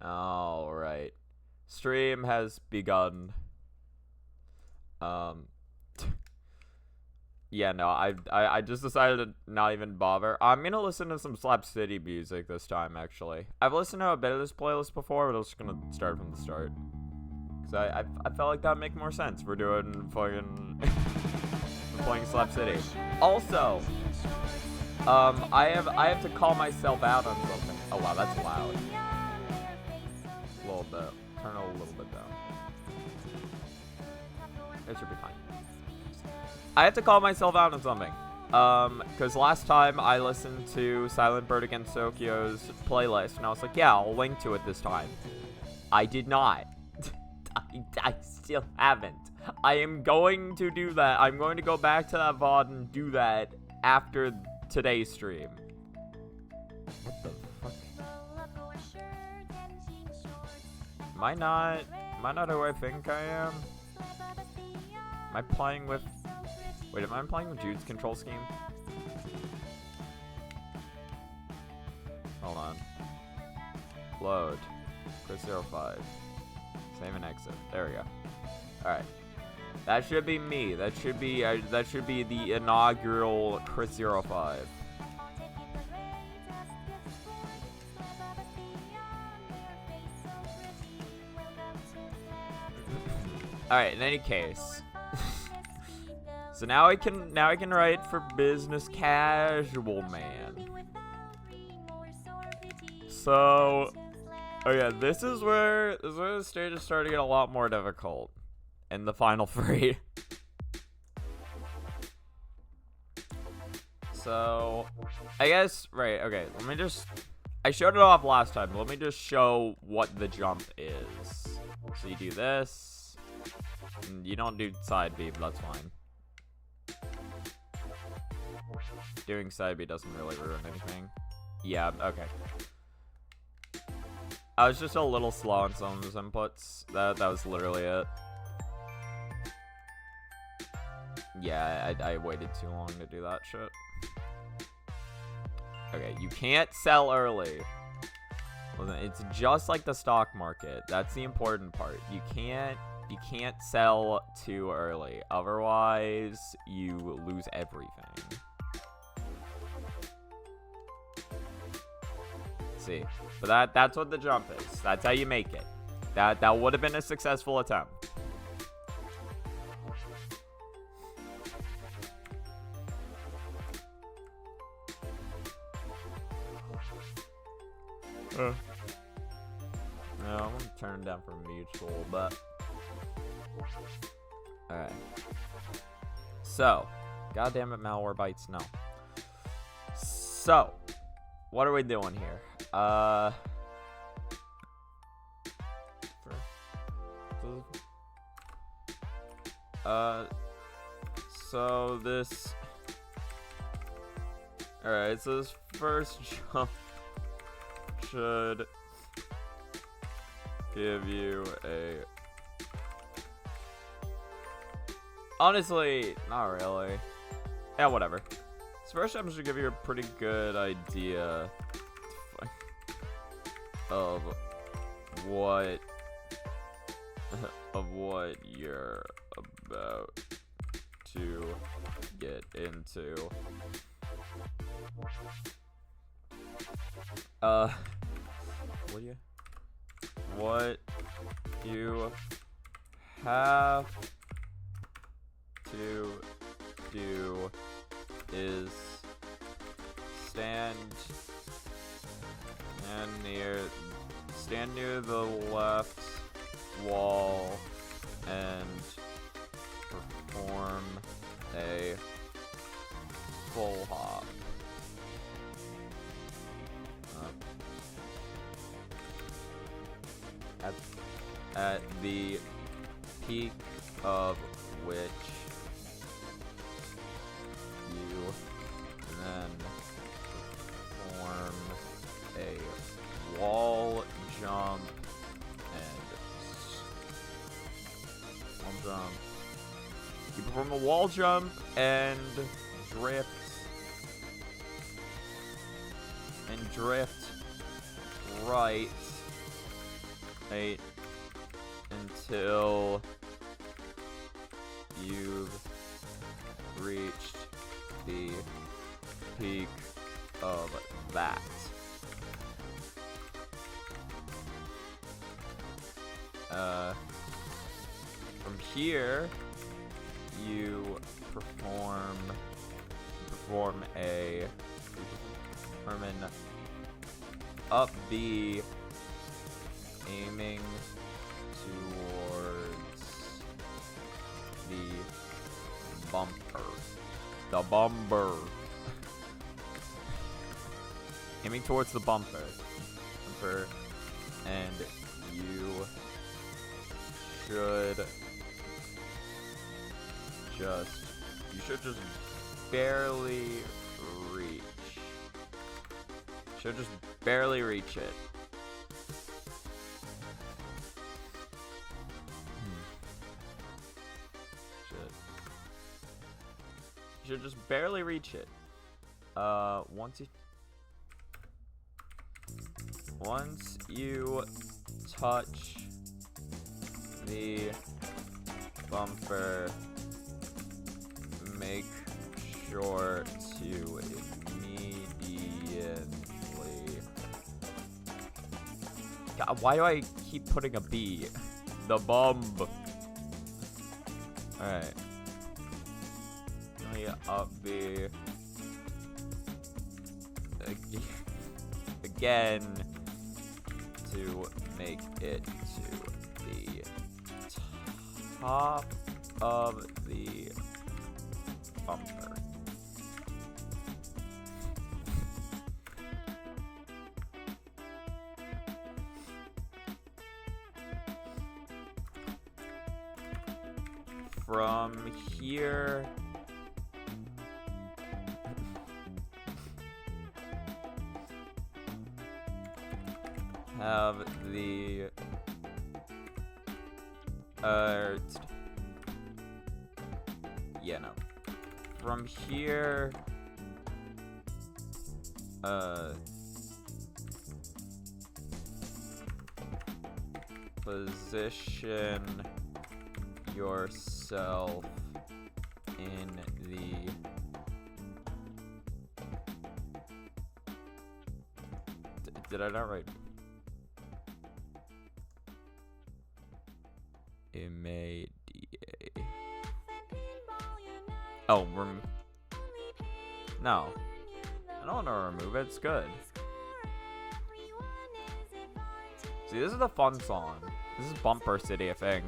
Alright. Stream has begun. Um... Yeah, no, I just decided to not even bother. I'm gonna listen to some Slap City music this time, actually. I've listened to a bit of this playlist before, but I was just gonna start from the start. Because I felt like that'd make more sense. We're doing fucking... we're playing Slap City. Also, I have to call myself out on something. Oh wow, that's loud. A little bit. Turn it a little bit down. It should be fine. I have to call myself out on something. Because last time I listened to Silent Bird Against Tokyo's playlist, and I was like, yeah, I'll link to it this time. I did not. I still haven't. I am going to do that. I'm going to go back to that VOD and do that after today's stream. What the fuck? Am I not who I think I am? Am I playing with... Wait, am I playing with Jude's control scheme? Hold on. Load. Chris 05. Save and exit. There we go. Alright. That should be me. That should be the inaugural Chris 05. Alright, in any case. So now I can write for Business Casual Man. So, oh yeah, this is where the stage is starting to get a lot more difficult in the final three. So, I guess, right, okay, let me just, I showed it off last time, let me just show what the jump is. So you do this, and you don't do side B, but that's fine. Doing side B doesn't really ruin anything. Yeah, okay. I was just a little slow on some of his inputs. That was literally it. Yeah, I waited too long to do that shit. Okay, you can't sell early. Listen, it's just like the stock market. That's the important part. You can't sell too early. Otherwise, you lose everything. See, but that's what the jump is. That's how you make it. That would have been a successful attempt. No, I'm gonna turn it down for mutual, but alright. So, goddamn it, malware bites. No. So, what are we doing here? So this, alright, so this first jump should give you a, honestly, not really. Yeah, whatever. This first jump should give you a pretty good idea of what you're about to get into. What you have to do is stand near the left wall and perform a full hop. At the peak of which you then perform a wall jump You perform a wall jump and drift right Wait until you've reached the peak of that. From here, you perform a an up B, aiming towards the bumper. The bumper. Aiming towards the bumper. And you should just barely reach. Should just barely reach it. Should just barely reach it. Once you touch the bumper, make sure to immediately. God, why do I keep putting a B? The bump. Alright. Up B. Again. To make it to the top of the bumper. From here, have the yeah, no. From here, position yourself in the did I not write? M-A-D-A. Oh, no. I don't want to remove it. It's good. See, this is a fun song. This is Bumper City, I think.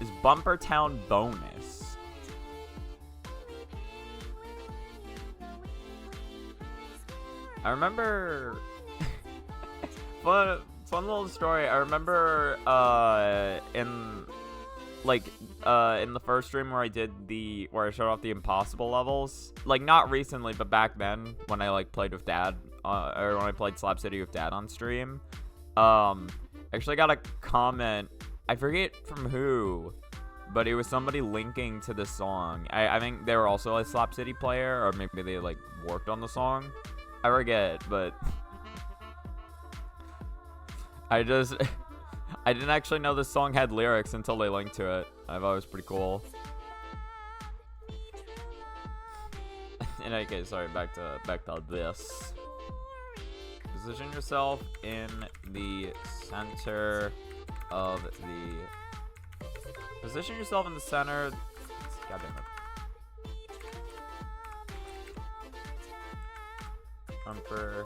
Is Bumper Town bonus? I remember fun little story. I remember in the first stream where I showed off the impossible levels. Like, not recently, but back then when I like played with Dad, or when I played Slap City with Dad on stream. Actually got a comment, I forget from who, but it was somebody linking to the song. I think they were also a Slap City player, or maybe they like worked on the song. I forget, but I didn't actually know this song had lyrics until they linked to it. I thought it was pretty cool. In any case, sorry, back to this. Position yourself in the center of the. Position yourself in the center. God damn it. Bumper.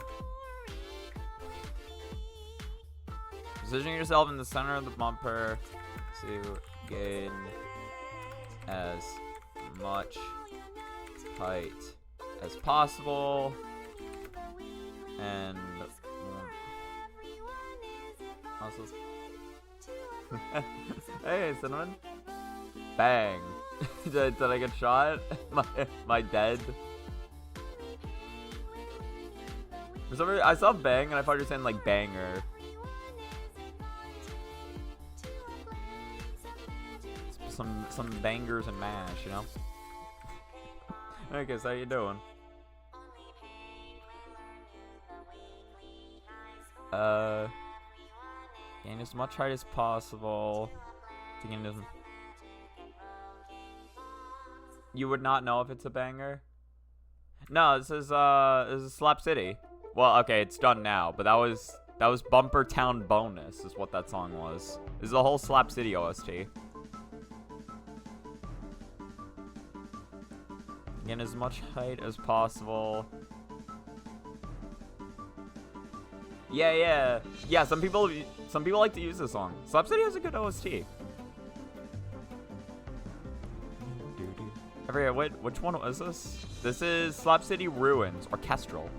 Position yourself in the center of the bumper to gain as much height as possible. And also, hey, Cinnamon. Bang. did I get shot? Am I dead? For some reason, I saw bang and I thought you were saying like banger. Some bangers and mash, you know? Okay, so how you doing? Gain as much height as possible. To gain as... You would not know if it's a banger? No, this is Slap City. Well, okay, it's done now, but that was Bumper Town Bonus is what that song was. This is the whole Slap City OST. Gain as much height as possible. Yeah. Some people like to use this song. Slap City has a good OST. I forget which one is this? This is Slap City Ruins Orchestral.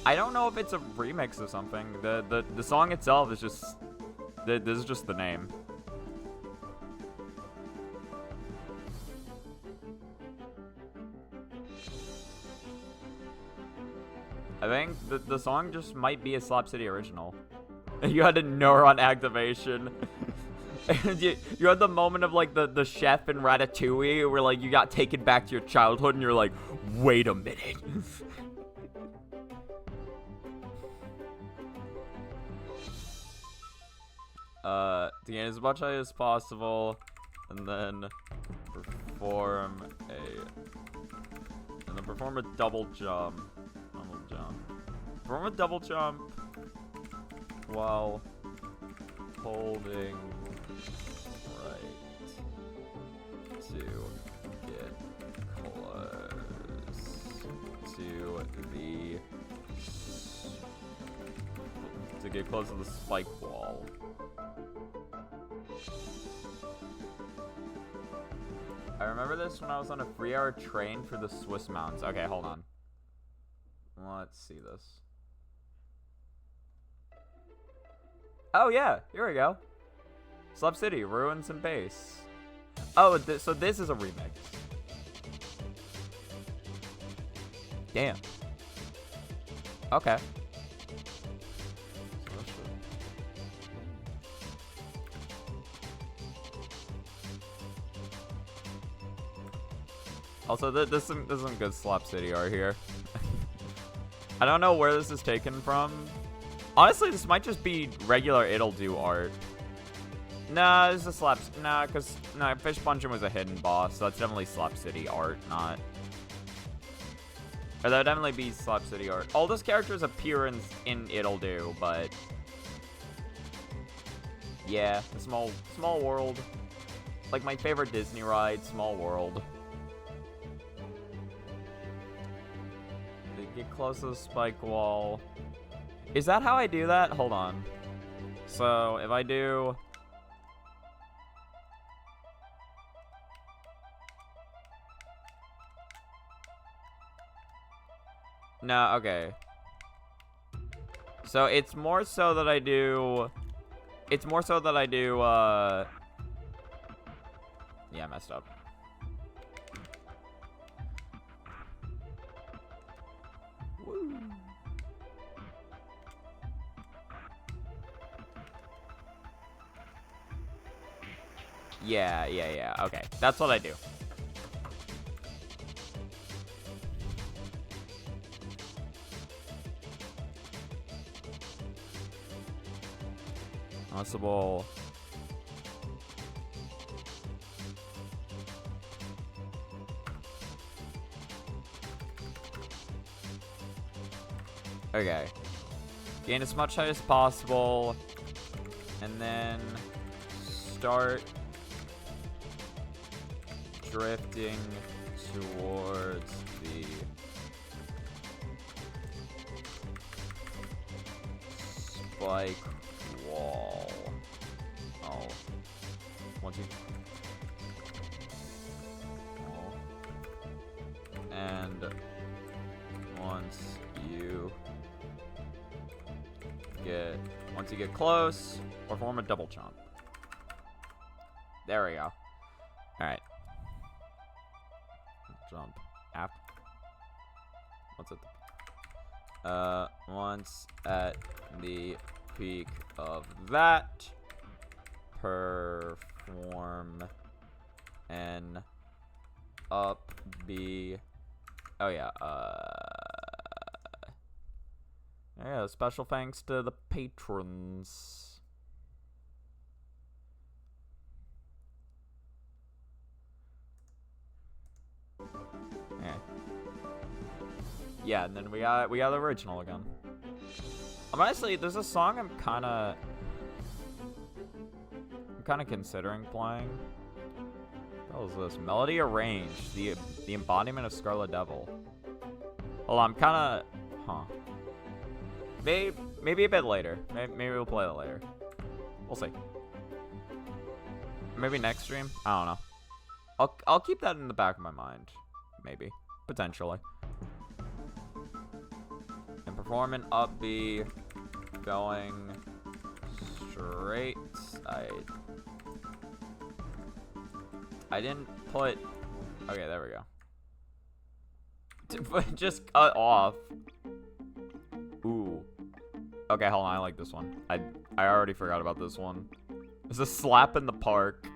I don't know if it's a remix of something. The song itself is just this is just the name. I think the song just might be a Slap City original. You had a neuron activation. And you had the moment of like the chef in Ratatouille where like you got taken back to your childhood and you're like, wait a minute. To gain as much height as possible, and then perform a double jump. Perform a double jump while holding right to get close to the spike wall. I remember this when I was on a 3-hour train for the Swiss mountains. Okay, hold on. Let's see this. Oh yeah, here we go. Slap City, Ruins and Bass. Oh, so this is a remix. Damn. Okay. Also, there's some good Slap City art here. I don't know where this is taken from. Honestly, this might just be regular It'll Do art. Nah, this is a Slap... Nah, because... Nah, Fish Punching was a hidden boss, so that's definitely Slap City art, not... Or that would definitely be Slap City art. All those characters appear in It'll Do, but... Yeah, a small world. Like my favorite Disney ride, Small World. Get close to the spike wall. Is that how I do that? Hold on. So, if I do... No, okay. So, it's more so that I do... It's more so that I do, Yeah, I messed up. Yeah. Okay, that's what I do. Possible. Okay. Gain as much height as possible, and then start drifting towards the spike wall. Oh. Once you... Oh. And once you get close, perform a double jump. There we go. Alright. Jump. After. What's it? Once at the peak of that, perform an up B. Oh yeah. Yeah, special thanks to the patrons. Okay. Yeah, and then we got the original again. Honestly, there's a song I'm kind of considering playing. What was this? Melody Arranged, the embodiment of Scarlet Devil. Well, I'm kind of, Maybe a bit later. Maybe we'll play it later. We'll see. Maybe next stream. I don't know. I'll keep that in the back of my mind. Maybe, potentially. And perform an up B, going straight. I didn't put. Okay, there we go. Just cut off. Ooh. Okay, hold on. I like this one. I already forgot about this one. It's a slap in the park.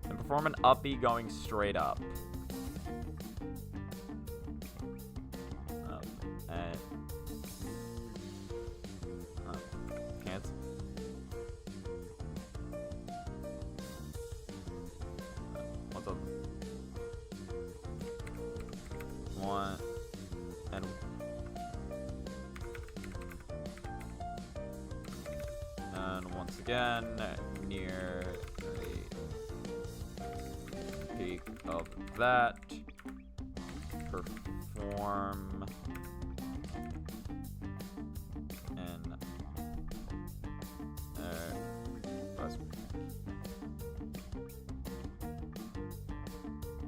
And perform an up B going straight up. Up and up. Cancel. What's up? One and once again near the peak of that, perform and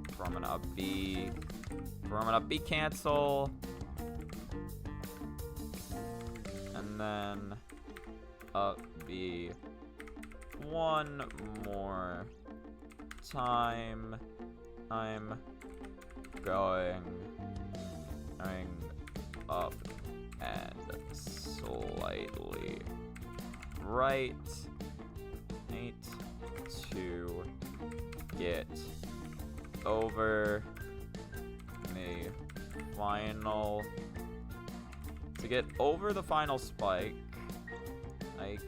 perform an up B. Perform an up B cancel. And then up B one more time. I'm going up and slightly right to get over the final spike, like,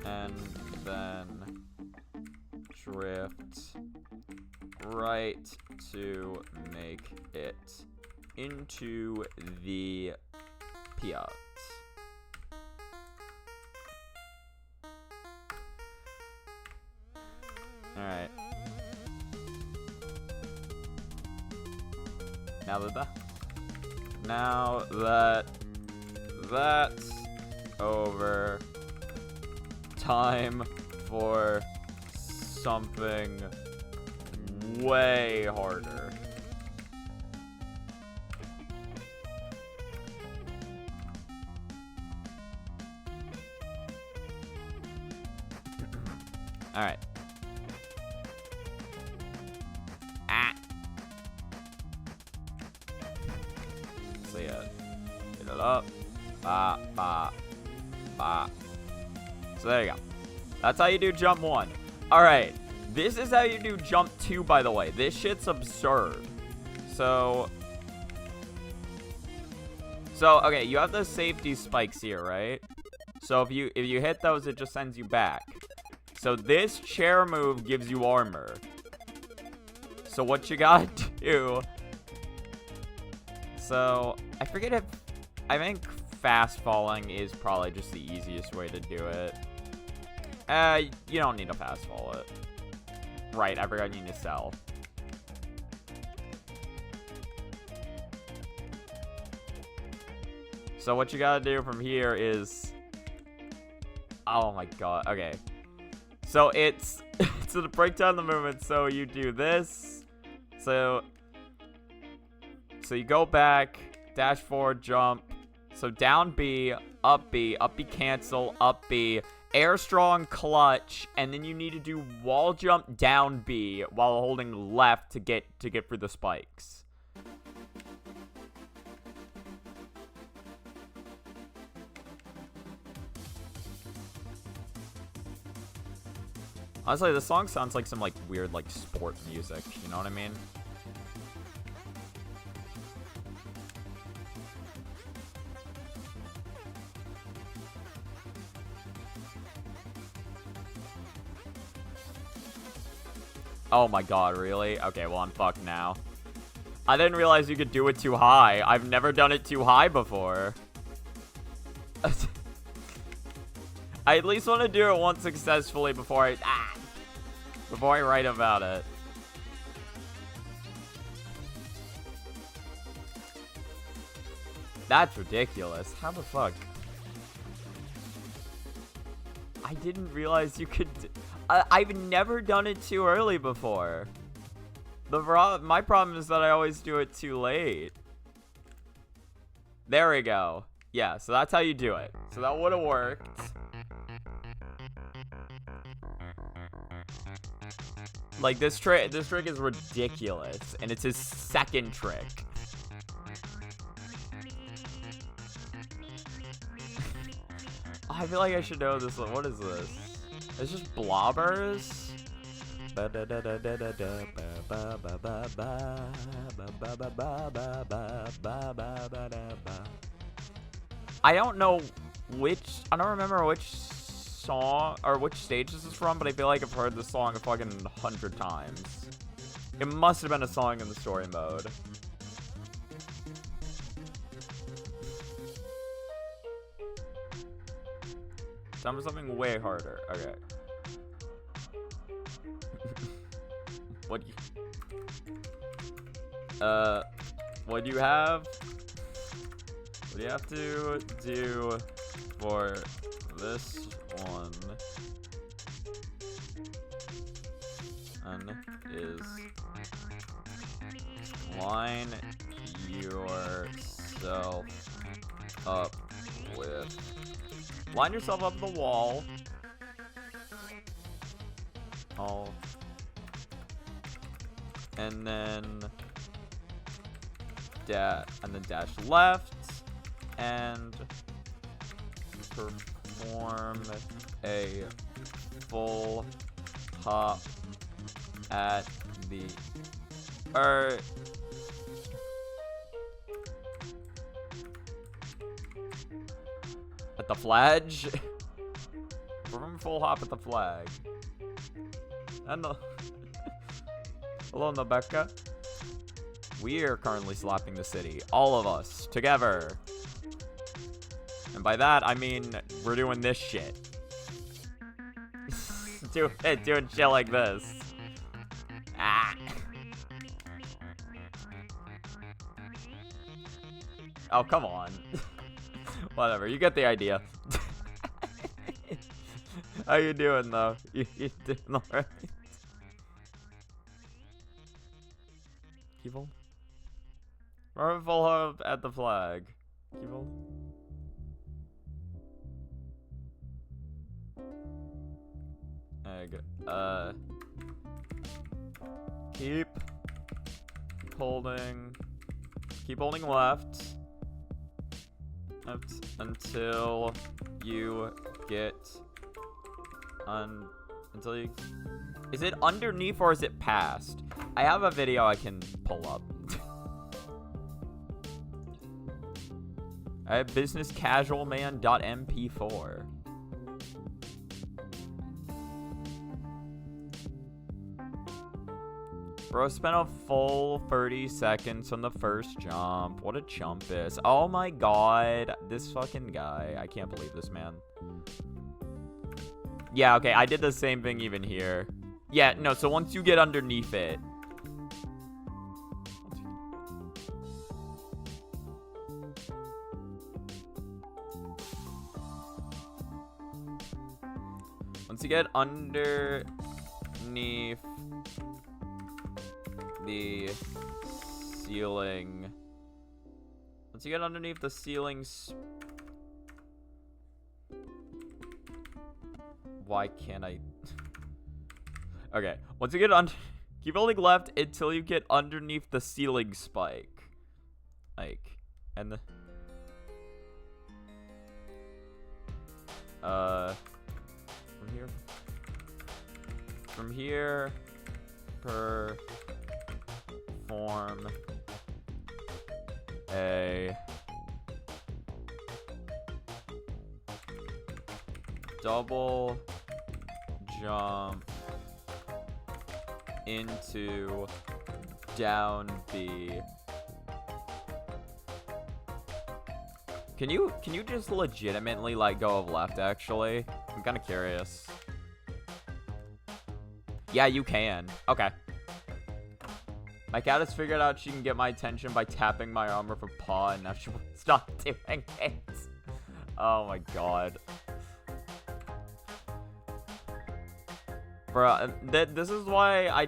and then drift right to make it into the Piat. Alright. Now that that's over, time for something way harder. All right. So yeah, get it up. Ba, ba, ba. So there you go. That's how you do jump 1. All right. This is how you do jump 2, by the way. This shit's absurd. So okay, you have the safety spikes here, right? So if you hit those, it just sends you back. So this chair move gives you armor. So what you gotta do... So, I think fast falling is probably just the easiest way to do it. You don't need to fast fall it. Right, I forgot you need to sell. So what you gotta do from here is... Oh my god, okay. So it's to break down the movement, so you do this. So you go back, dash forward, jump. So down B, up B cancel, up B, air strong clutch, and then you need to do wall jump down B while holding left to get through the spikes. Honestly, the song sounds like some, like, weird, like, sport music. You know what I mean? Oh my god, really? Okay, well, I'm fucked now. I didn't realize you could do it too high. I've never done it too high before. I at least want to do it once successfully before I write about it. That's ridiculous. How the fuck? I didn't realize you could... I've never done it too early before. My problem is that I always do it too late. There we go. Yeah, so that's how you do it. So that would have worked. Like, this trick is ridiculous. And it's his second trick. I feel like I should know this one. What is this? It's just blobbers? I don't know I don't remember which song or which stage this is from, but I feel like I've heard this song a fucking 100 times. It must have been a song in the story mode. Time for something way harder. Okay. What do you have? What do you have to do for this one? And is line yourself up with. Line yourself up the wall. Oh. And then dash left and perform a full hop at the at the flag. Perform a full hop at the flag. And hello, Rebecca. We're currently slapping the city. All of us. Together. And by that, I mean, we're doing this shit. Doing shit like this. Ah. Oh, come on. Whatever, you get the idea. How you doing, though? You doing alright? Keep on. We're full hub at the flag. Keep on. Egg. Keep holding left until you get until you. Is it underneath or is it past? I have a video I can pull up. I have businesscasualman.mp4. Bro spent a full 30 seconds on the first jump. What a chumpus. Oh my god. This fucking guy. I can't believe this, man. Yeah, okay. I did the same thing even here. Yeah, no. So once you get underneath it. Once you get underneath the ceiling. Once you get underneath the ceiling. Why can't I? Okay. Once you get keep holding left until you get underneath the ceiling spike. Like, and the. From here. Perform a double jump into down B. Can you just legitimately let go of left, actually? I'm kind of curious. Yeah, you can. Okay. My cat has figured out she can get my attention by tapping my arm with her paw, and now she won't stop doing it. Oh my god. Bruh, this is why I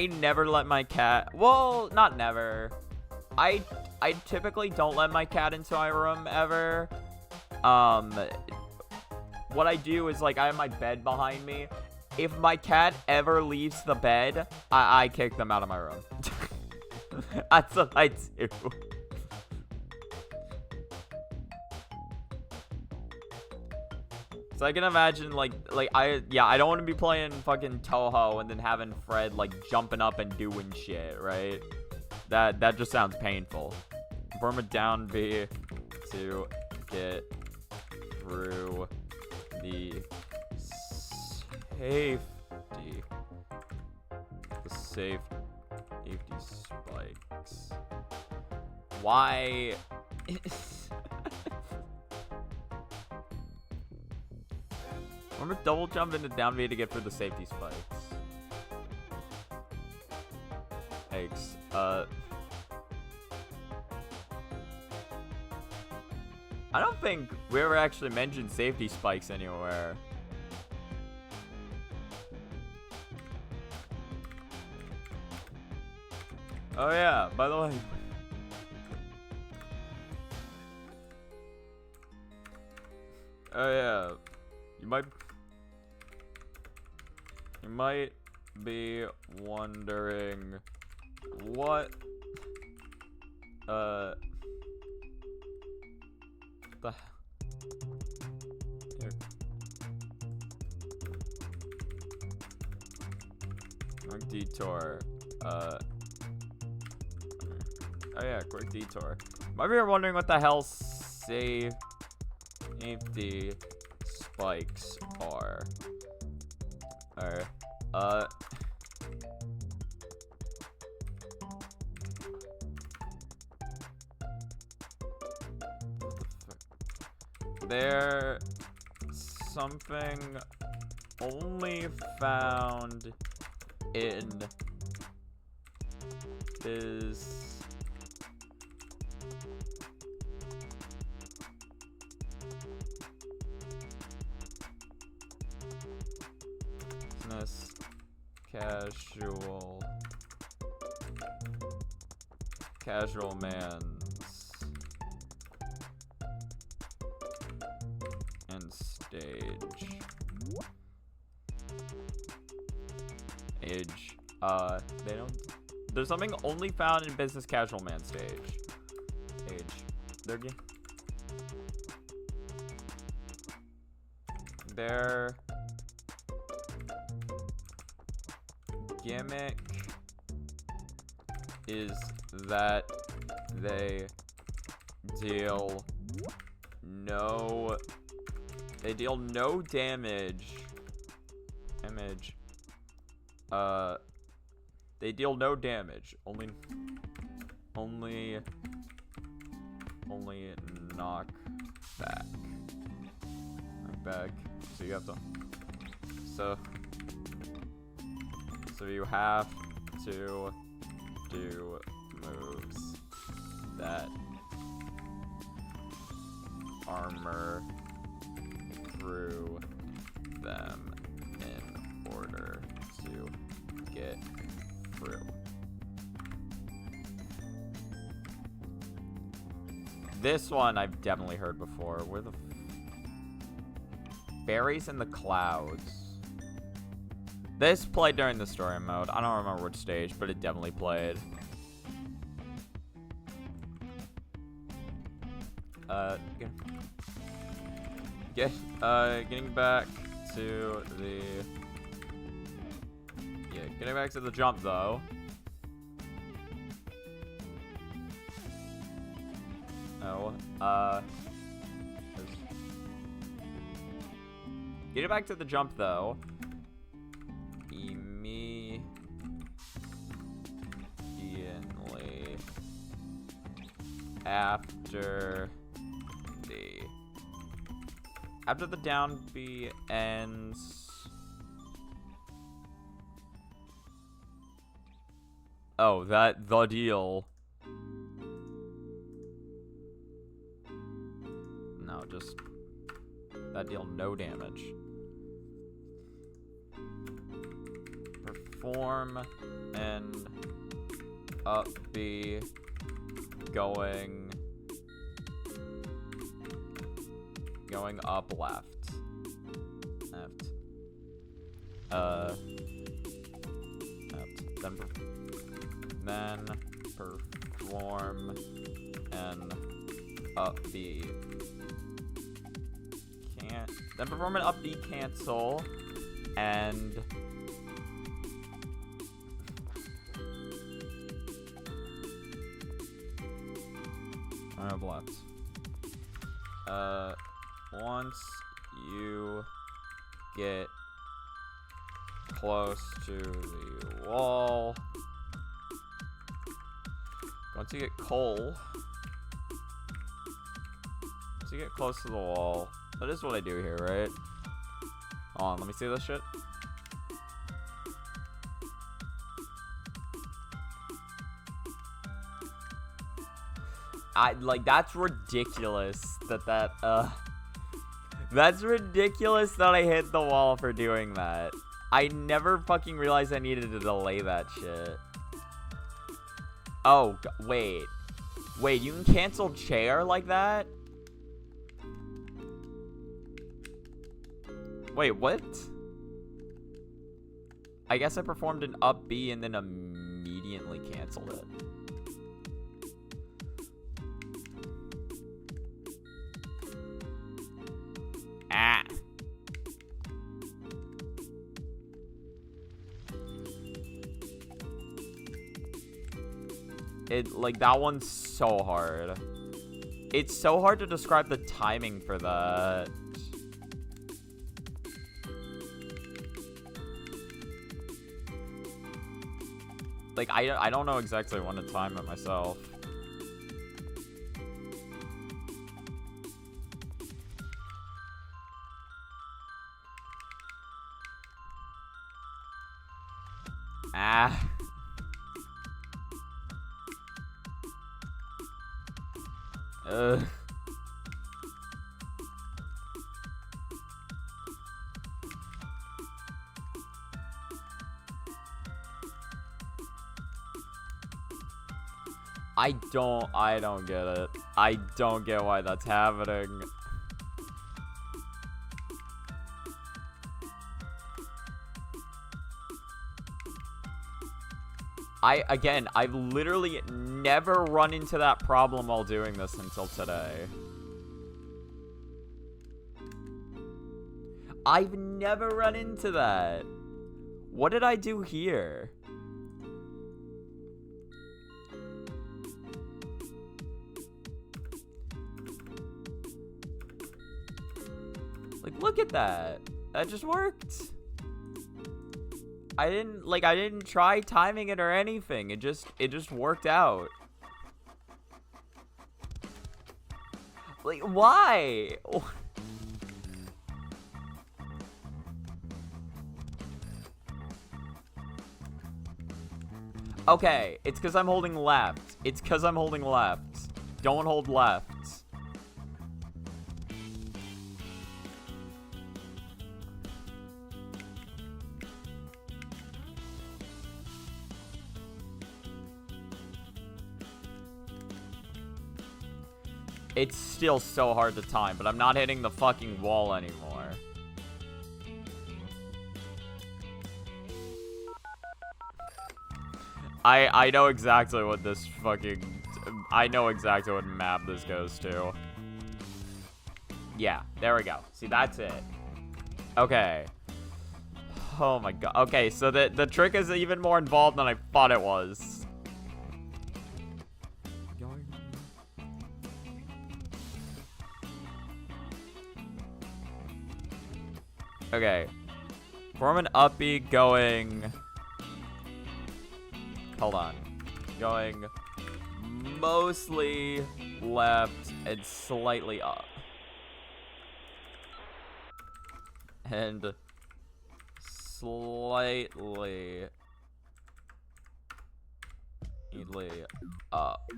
never let my cat, well, not never. I typically don't let my cat into my room ever. What I do is, like, I have my bed behind me. If my cat ever leaves the bed, I kick them out of my room. That's what I do. So I can imagine, I don't want to be playing fucking Toho and then having Fred, like, jumping up and doing shit, right? That just sounds painful. Burma down B to get through the safety. The safety spikes. Why? Remember double jump into down B to get through the safety spikes. Thanks. I don't think we ever actually mentioned safety spikes anywhere. Oh yeah, by the way. Oh yeah. You might be wondering what the here. Quick detour. Oh yeah, quick detour. Might be wondering what the hell safety spikes are. Alright. They're something only found in business casual man's and stage age. They don't. There's something only found in business casual man stage age. Their gimmick is that they deal no damage. They deal no damage. Only knock back. Knock back. So you have to. So you have to do moves that armor through them in order to get through. This one I've definitely heard before. Where the berries in the clouds. This played during the story mode. I don't remember which stage, but it definitely played. Getting back to the... Yeah, getting back to the jump, though. No, getting back to the jump, though. after the down B ends. Oh, the deal. No, just that deal, no damage. Perform and up B going up left. Left. Then perform and up B. Then perform an up B cancel and up left. Once you get close to the wall, once you get close to the wall, that is what I do here, right? Hold on, let me see this shit. That's ridiculous that's ridiculous that I hit the wall for doing that. I never fucking realized I needed to delay that shit. Oh, wait. Wait, you can cancel chair like that? Wait, what? I guess I performed an up B and then immediately canceled it. Ah. That one's so hard. It's so hard to describe the timing for that. I don't know exactly when to time it myself. Ah. I don't get it. I don't get why that's happening. I've literally never run into that problem while doing this until today. I've never run into that. What did I do here? Look at that. That just worked. I didn't try timing it or anything. It just worked out. Why? Okay, it's because I'm holding left. It's because I'm holding left. Don't hold left. It's still so hard to time, but I'm not hitting the fucking wall anymore. I know exactly what this fucking... I know exactly what map this goes to. Yeah, there we go. See, that's it. Okay. Oh my god. Okay, so the trick is even more involved than I thought it was. Okay. Form an up B going... Hold on. Going mostly left and slightly up. And slightly up.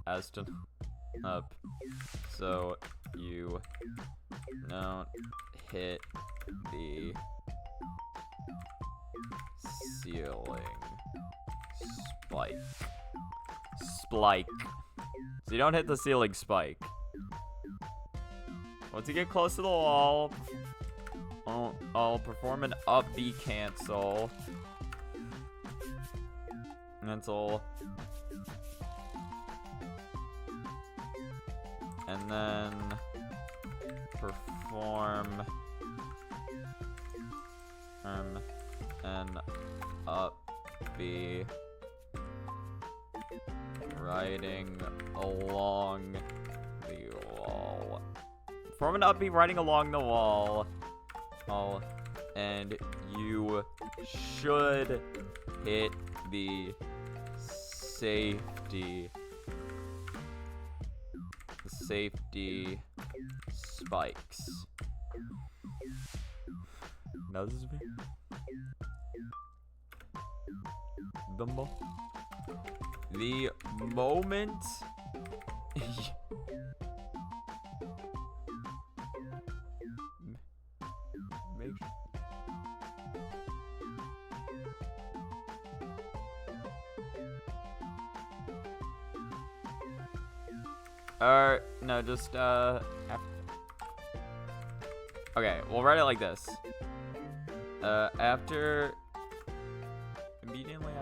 Aston, up. So you don't hit the ceiling. Spike. So you don't hit the ceiling spike. Once you get close to the wall, I'll perform an up B cancel. And then perform an up B riding along the wall. Perform an up B riding along the wall. And you should hit the safety spikes. Now this is me. The moment make no, just okay, we'll write it like this. Immediately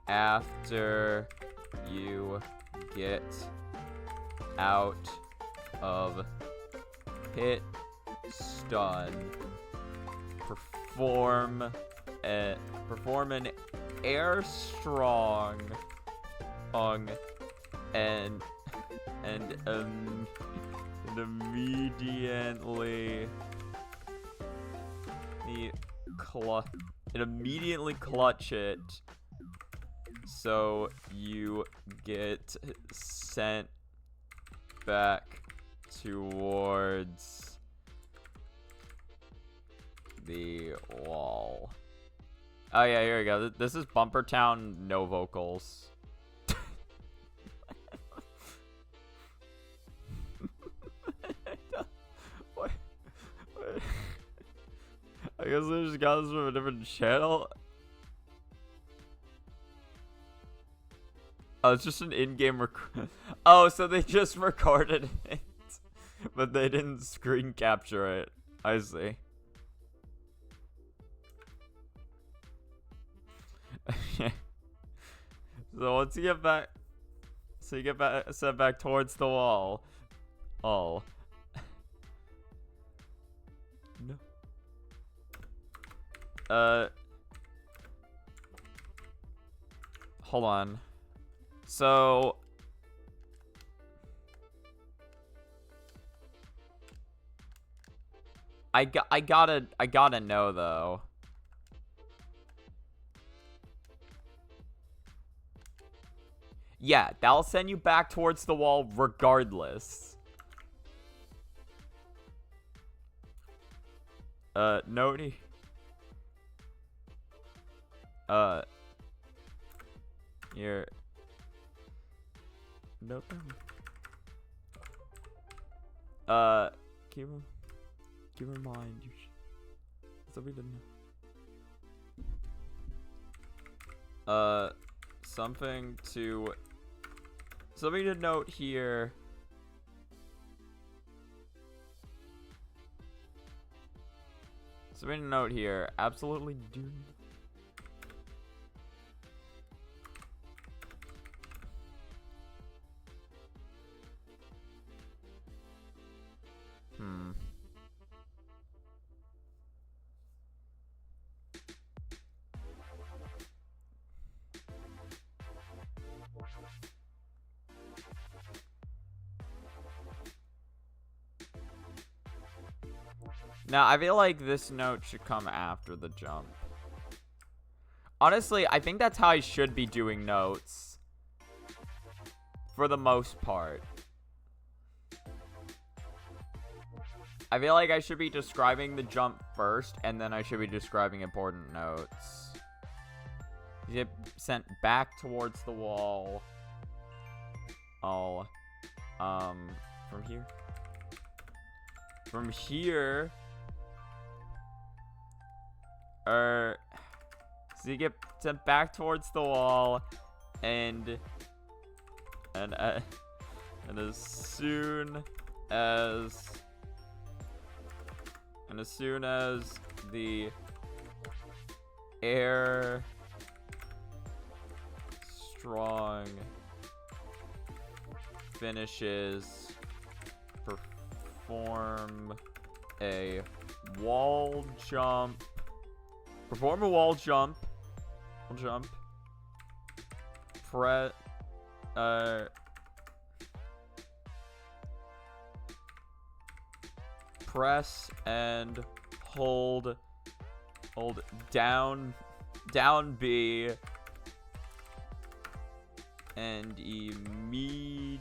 after you get out of pit stun, perform an air strong and immediately clutch it, so you get sent back towards the wall. Oh yeah, here we go. This is Bumper Town, no vocals. What? I guess I just got this from a different channel. Oh, it's just an in-game Oh, so they just recorded it, but they didn't screen capture it. I see. So once you get back, set back towards the wall. Oh. No. Hold on. So I gotta know though. Yeah, that'll send you back towards the wall regardless. Noti. Here. Nope. Keep in mind. Something to note here. Something to note here. Absolutely do. Now, I feel like this note should come after the jump. Honestly, I think that's how I should be doing notes. For the most part. I feel like I should be describing the jump first, and then I should be describing important notes. You get sent back towards the wall. Oh. From here. From here. So you get sent back towards the wall, and as soon as the air strong finishes, perform a wall jump. Perform a wall jump. Press and hold down B and immediately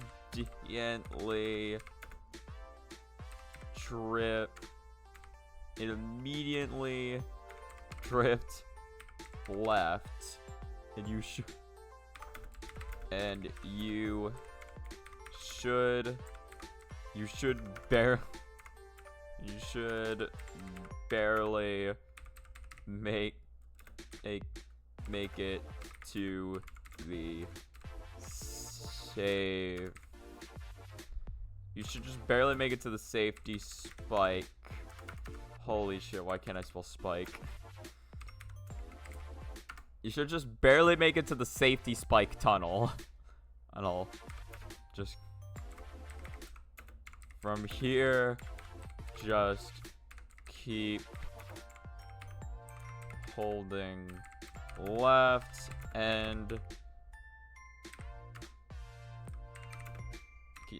drift left, and you should barely make it to the save. You should just barely make it to the safety spike. Holy shit, why can't I spell spike? You should just barely make it to the safety spike tunnel. And I'll just... From here, just keep holding left and...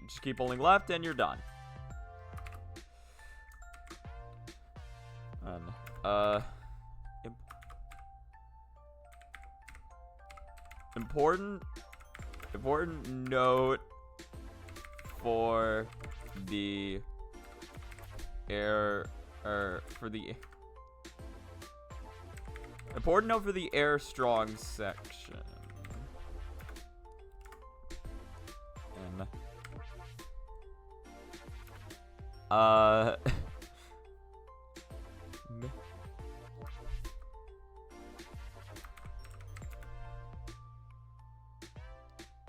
Just keep holding left and you're done. And, important note for the important note for the air strong section. And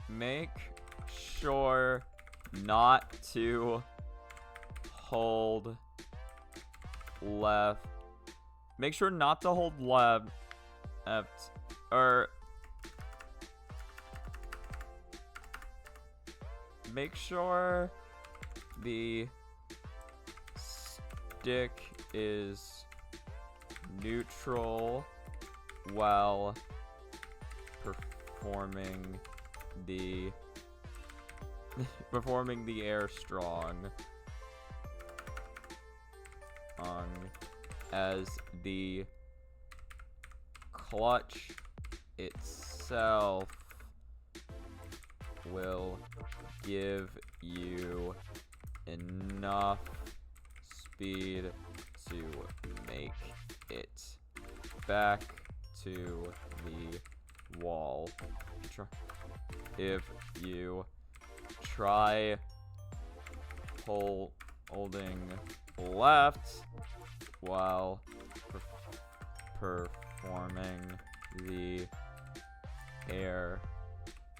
make sure not to hold left. Make sure not to hold left. Or make sure the stick is neutral while performing the air strong as the clutch itself will give you enough speed to make it back to the wall. If you try holding left while performing the air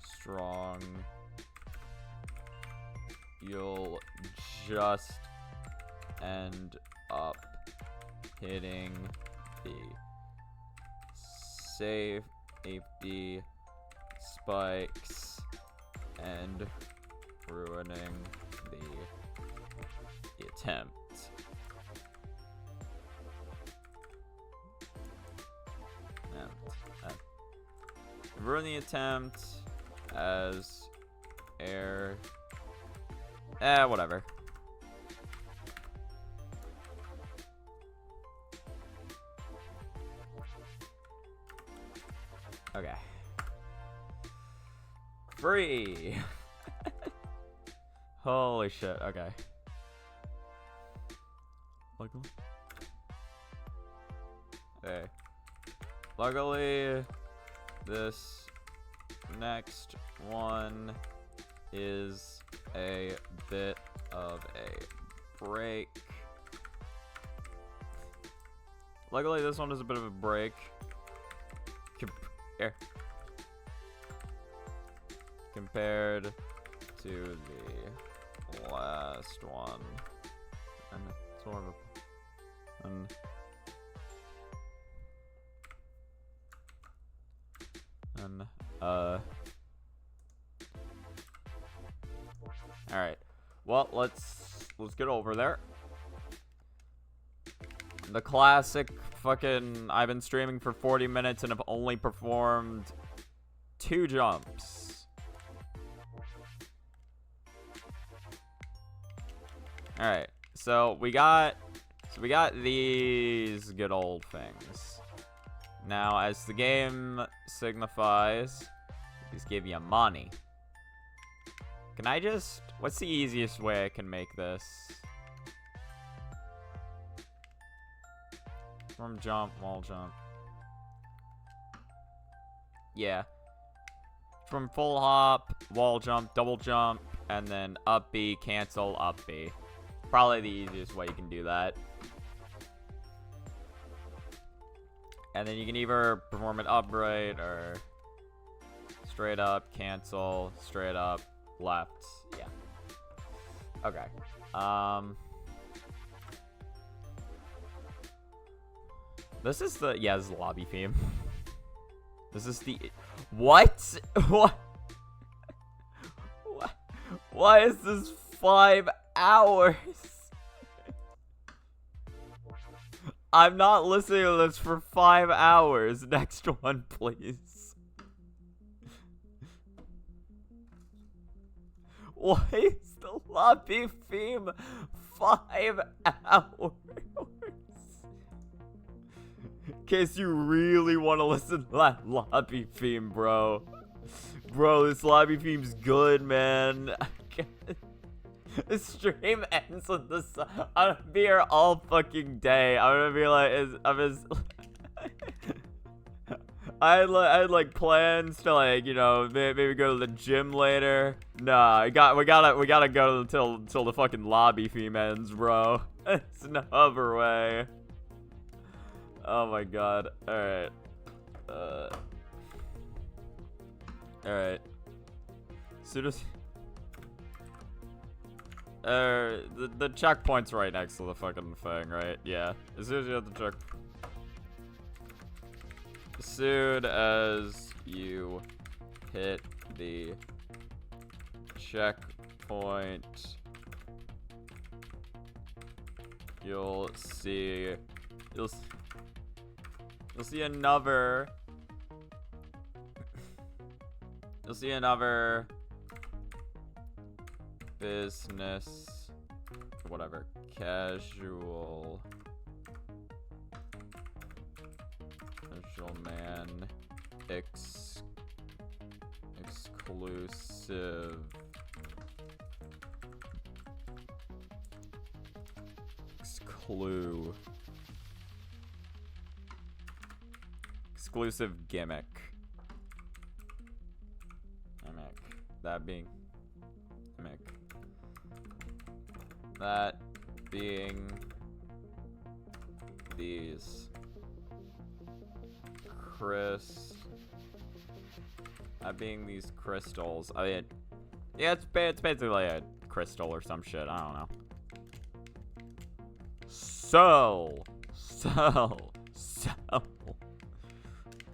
strong, you'll just end up hitting the safety spikes and ruining the attempt. And ruin the attempt as air. Whatever. Okay. Free. Holy shit. Okay. Okay. Luckily, this next one is a bit of a break. Luckily, this one is a bit of a break. Compared to the last one. And sort of. Alright. Well, let's get over there. The classic fucking I've been streaming for 40 minutes and have only performed 2 jumps. Alright. So we got these good old things. Now, as the game signifies, these give you money. Can I just... What's the easiest way I can make this? From jump, wall jump. Yeah. From full hop, wall jump, double jump, and then up B, cancel, up B. Probably the easiest way you can do that. And then you can either perform it upright or straight up, cancel, straight up, left. Yeah. Okay. This is the this is the lobby theme. This is the what? What? Why is this 5 hours? I'm not listening to this for 5 hours. Next one, please. Why is the lobby theme 5 hours? In case you really want to listen to that lobby theme, bro. Bro, this lobby theme's good, man. The stream ends with this. I'm gonna be here all fucking day. I'm gonna be like, I had like plans to like, you know, maybe go to the gym later. Nah, we gotta go until the fucking lobby theme ends, bro. It's no other way. Oh my god. Alright. Alright. Soon as the checkpoint's right next to the fucking thing, right? Yeah. As soon as you have the check. As soon as you hit the checkpoint, you'll see another. You'll see another business, whatever, casual man, exclusive, exclusive gimmick. That being these crystals. I mean, yeah, it's basically like a crystal or some shit. I don't know. So.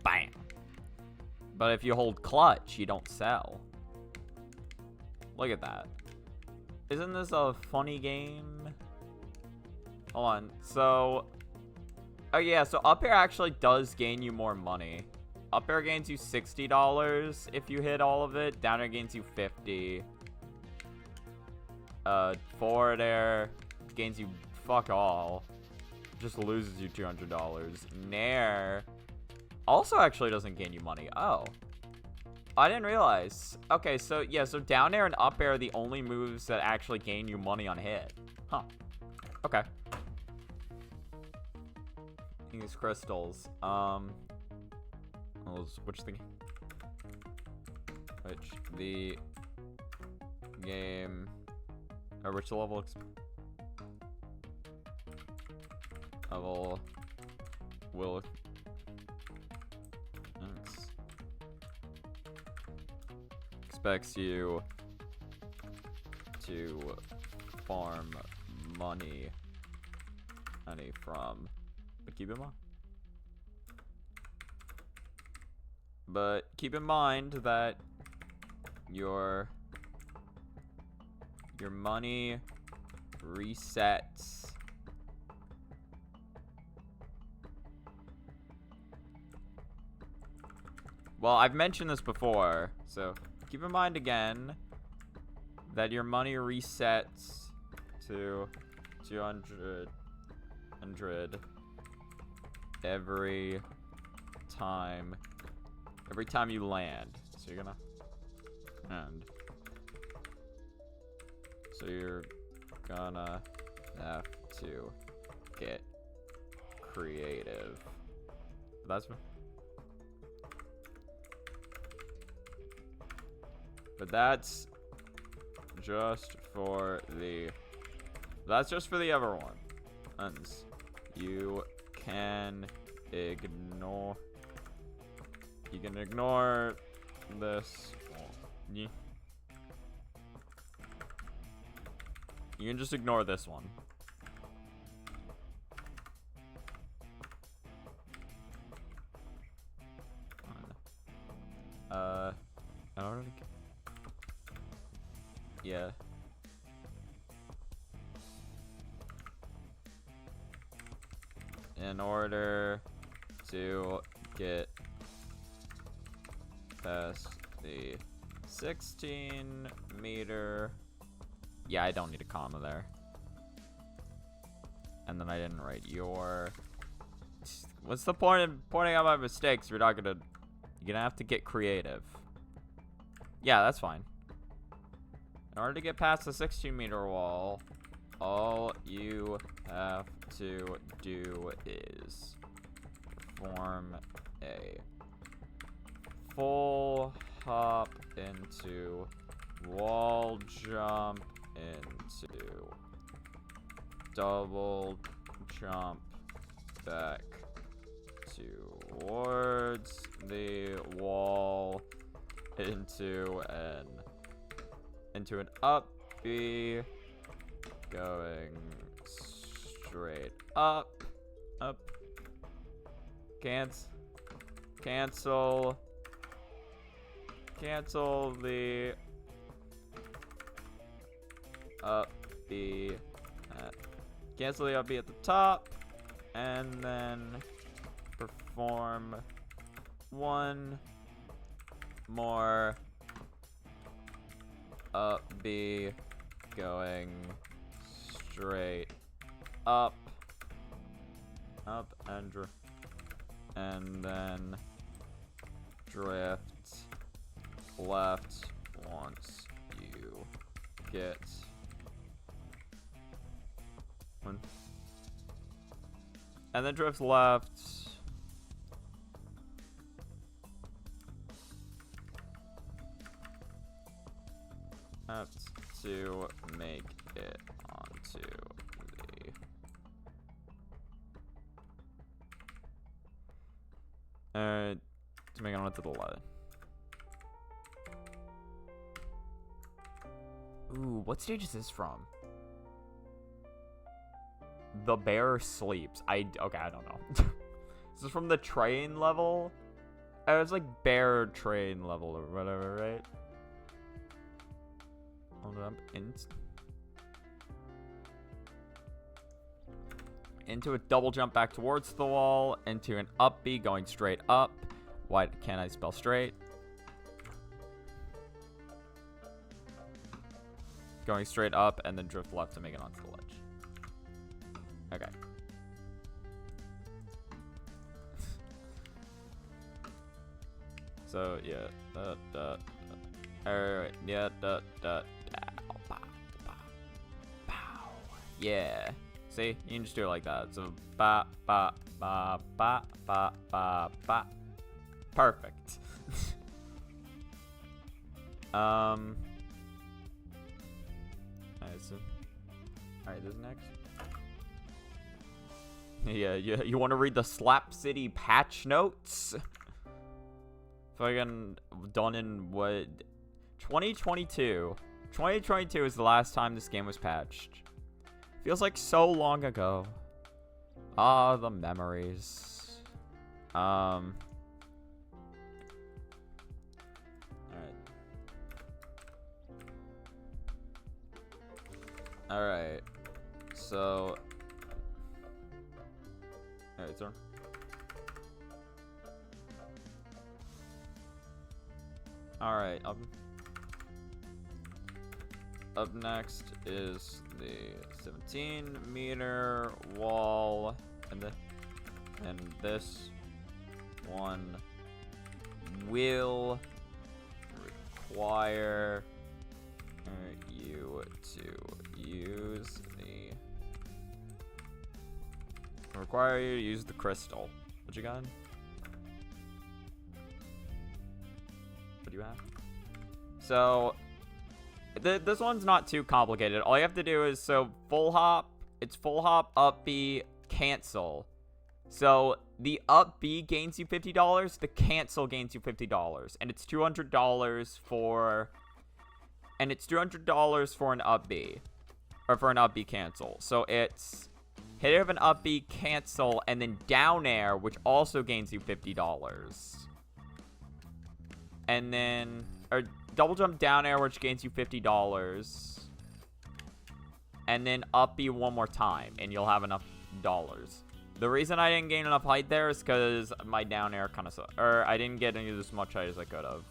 Bam. But if you hold clutch, you don't sell. Look at that. Isn't this a funny game? Hold on. So, oh yeah, so up air actually does gain you more money. Up air gains you $60 if you hit all of it. Down air gains you $50. Forward air gains you fuck all. Just loses you $200. Nair also actually doesn't gain you money. Oh. I didn't realize. Okay, so yeah, so down air and up air are the only moves that actually gain you money on hit. Huh. Okay. These crystals. Which the game, or which level will expects you to farm money from, but keep in mind that your money resets well, I've mentioned this before, so keep in mind again that your money resets to 200 every time you land. So you're gonna end. So you're gonna have to get creative. But that's just for the other ones. You can ignore this. You can just ignore this one. In order to yeah. In order to get past the 16-meter. Yeah, I don't need a comma there. And then I didn't write your. What's the point in pointing out my mistakes? You're gonna have to get creative. Yeah, that's fine. In order to get past the 16-meter wall, all you have to do is perform a full hop into wall jump into double jump back towards the wall into an up B going straight up cancel the up B cancel the up B at the top, and then perform one more up B going straight up and then drift left once you get one, and then drift left to make it onto the to make it onto the left. Ooh, what stage is this from? The bear sleeps. Okay, I don't know. This is from the train level. It was like bear train level or whatever, right? Hold up. Into a double jump back towards the wall. Into an up B going straight up. Why can't I spell straight? Going straight up and then drift left to make it onto the ledge. Okay. So yeah, alright, yeah, pow, pow, pow. Yeah. See, you can just do it like that. So ba ba ba ba ba ba ba. Perfect. Alright, so alright, this next. Yeah, you want to read the Slap City patch notes? Fucking done in what? 2022. 2022 is the last time this game was patched. Feels like so long ago. Ah, the memories. Alright. Alright. So. Alright, sir. Alright, up next is the 17-meter wall, and this one will require you to use the crystal. What you got? What do you have? So this one's not too complicated. All you have to do is full hop. It's full hop, up B, cancel. So the up B gains you $50. The cancel gains you $50, and it's $200 for. And it's $200 for an up B, or for an up B cancel. So it's hit of an up B cancel, and then down air, which also gains you $50. And then, or double jump down air, which gains you $50. And then up B one more time, and you'll have enough dollars. The reason I didn't gain enough height there is because my down air kind of sucked. Or I didn't get any as much height as I could have.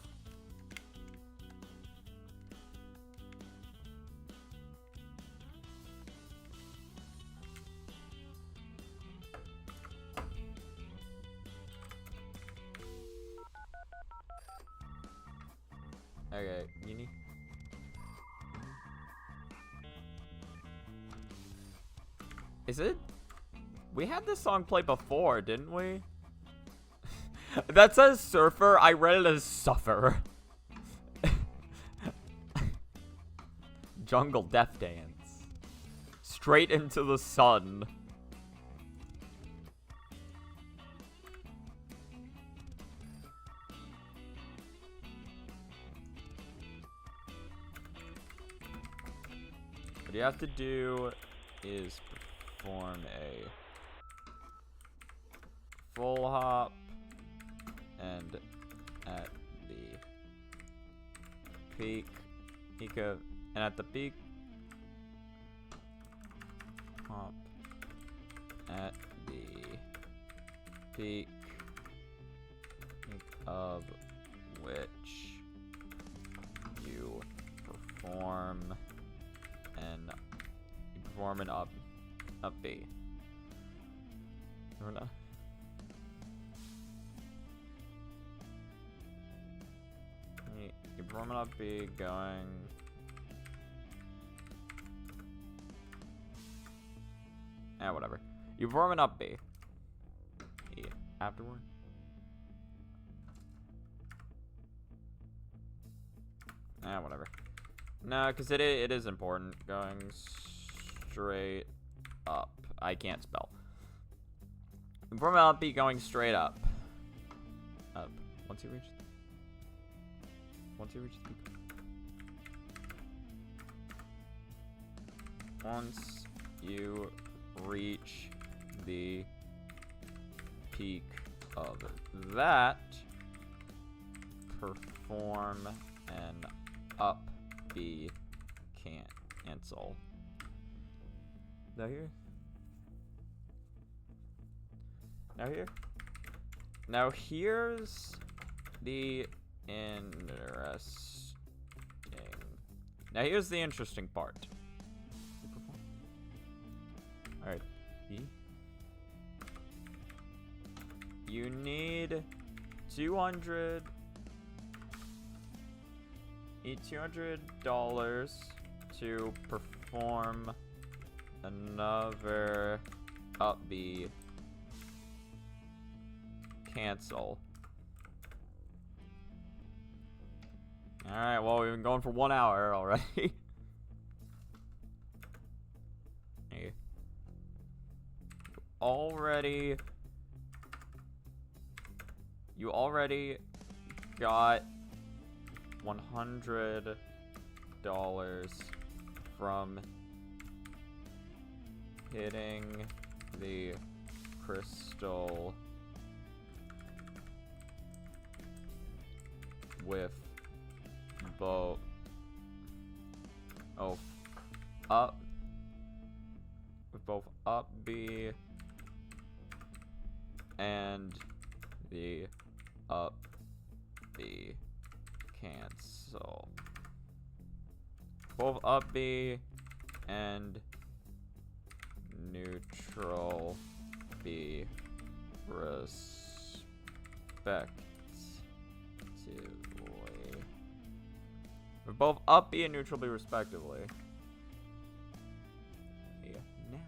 Okay, you need. Is it? We had this song play before, didn't we? That says surfer. I read it as suffer. Jungle Death Dance. Straight into the sun. What you have to do is perform a full hop, and at the peak, and at the peak, hop, at the peak of which you perform an up B. Or not. You perform an up B going. Whatever. You perform an up B. Afterward. Whatever. No, because it is important. Going straight up. I can't spell. Perform an up B going straight up. Up. Once you reach the peak. Once you reach the peak of that, perform an up B cancel. Now here. Now here's the interesting part. Alright. You need 200 need $200 to perform another up B. Cancel. Alright, well, we've been going for 1 hour already. Hey. You already got $100 from hitting the crystal with both up B and the up B cancel. Both up B and neutral B respectively. Both up B and neutral B respectively. Yeah. Now.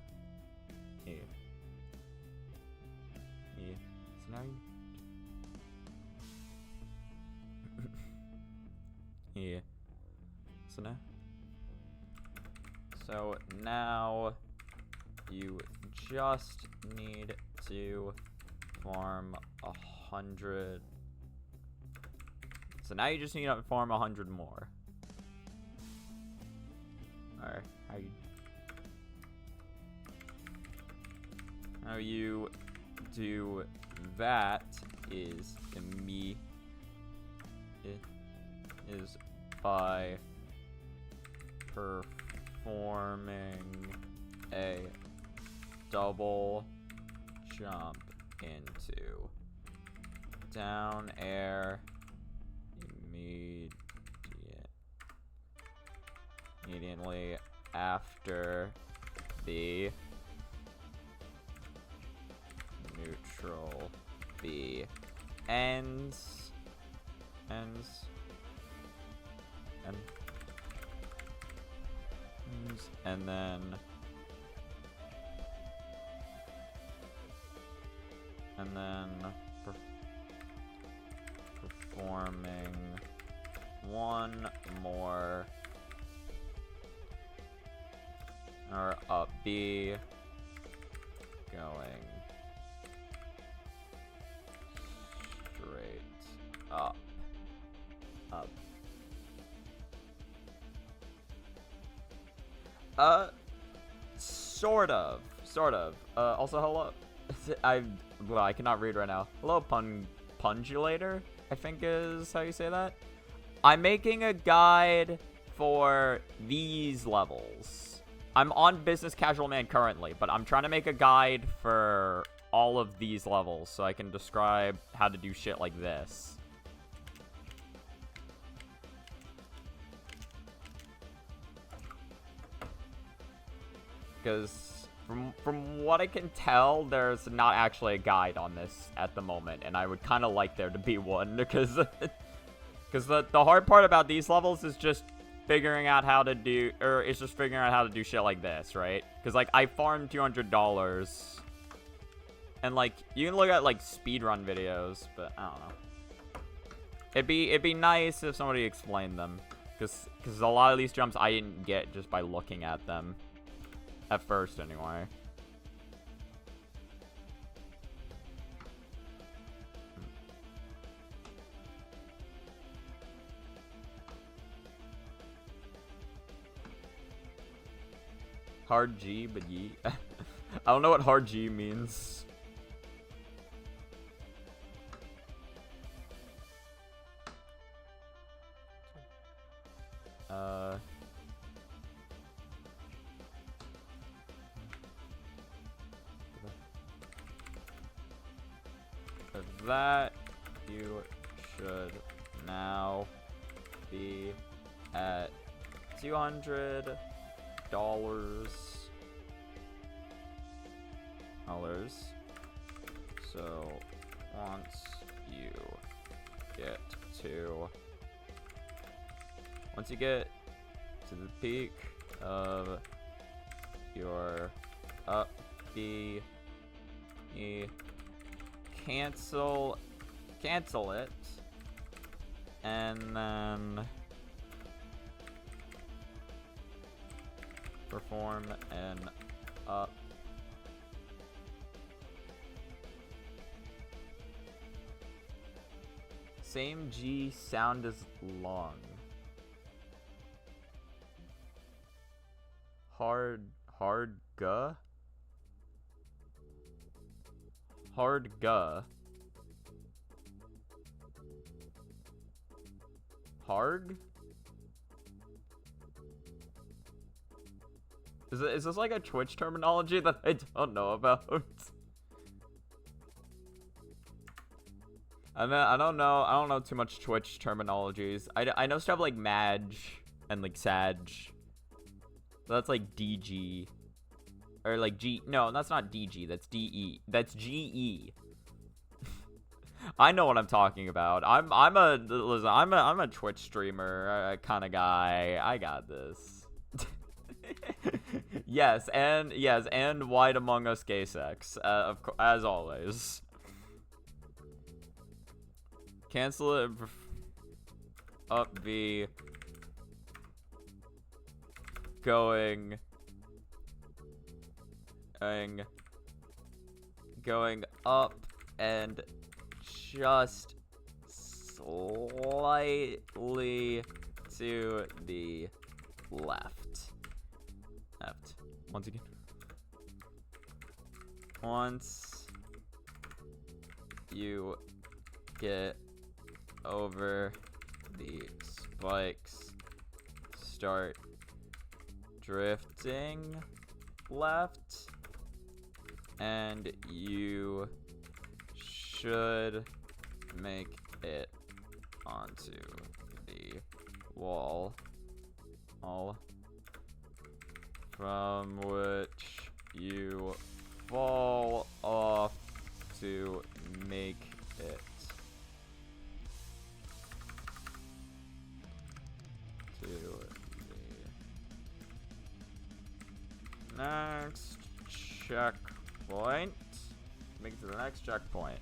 Yeah. Yeah. So now you yeah. So now you just need to farm 100. So now you just need to farm 100 more. Alright, how you do that is by performing a double jump into down air immediately after the neutral B ends and then performing one more or up B going straight up. Sort of. Also, hello. I cannot read right now. Hello, Pungulator, I think is how you say that. I'm making a guide for these levels. I'm on Business Casual Man currently, but I'm trying to make a guide for all of these levels so I can describe how to do shit like this. Because from what I can tell, there's not actually a guide on this at the moment, and I would kind of like there to be one, because the hard part about these levels is just figuring out how to do, or it's just figuring out how to do shit like this, right? Because, like, I farmed $200, and, like, you can look at, like, speedrun videos, but I don't know. It'd be nice if somebody explained them, because a lot of these jumps I didn't get just by looking at them. At first, anyway. Hard G, but ye. I don't know what hard G means. That you should now be at $200. So once you get to Once you get to the peak of your up B, cancel it, and then perform an up. Same G sound as lung. Hard ga? Hard ga. Harg? Is this like a Twitch terminology that I don't know about? I don't know too much Twitch terminologies. I know stuff like Madge and like Sag. So that's like DG. Or like G. No, that's not DG. That's DE. That's GE. I know what I'm talking about. I'm a Twitch streamer kind of guy. I got this. yes, and White Among Us gay sex, as always. Cancel it. Up V. Going up and just slightly to the left. Once again. Once you get over the spikes, start drifting left, and you should make it onto the wall, from which you fall off to make it to the next checkpoint. Make it to the next checkpoint.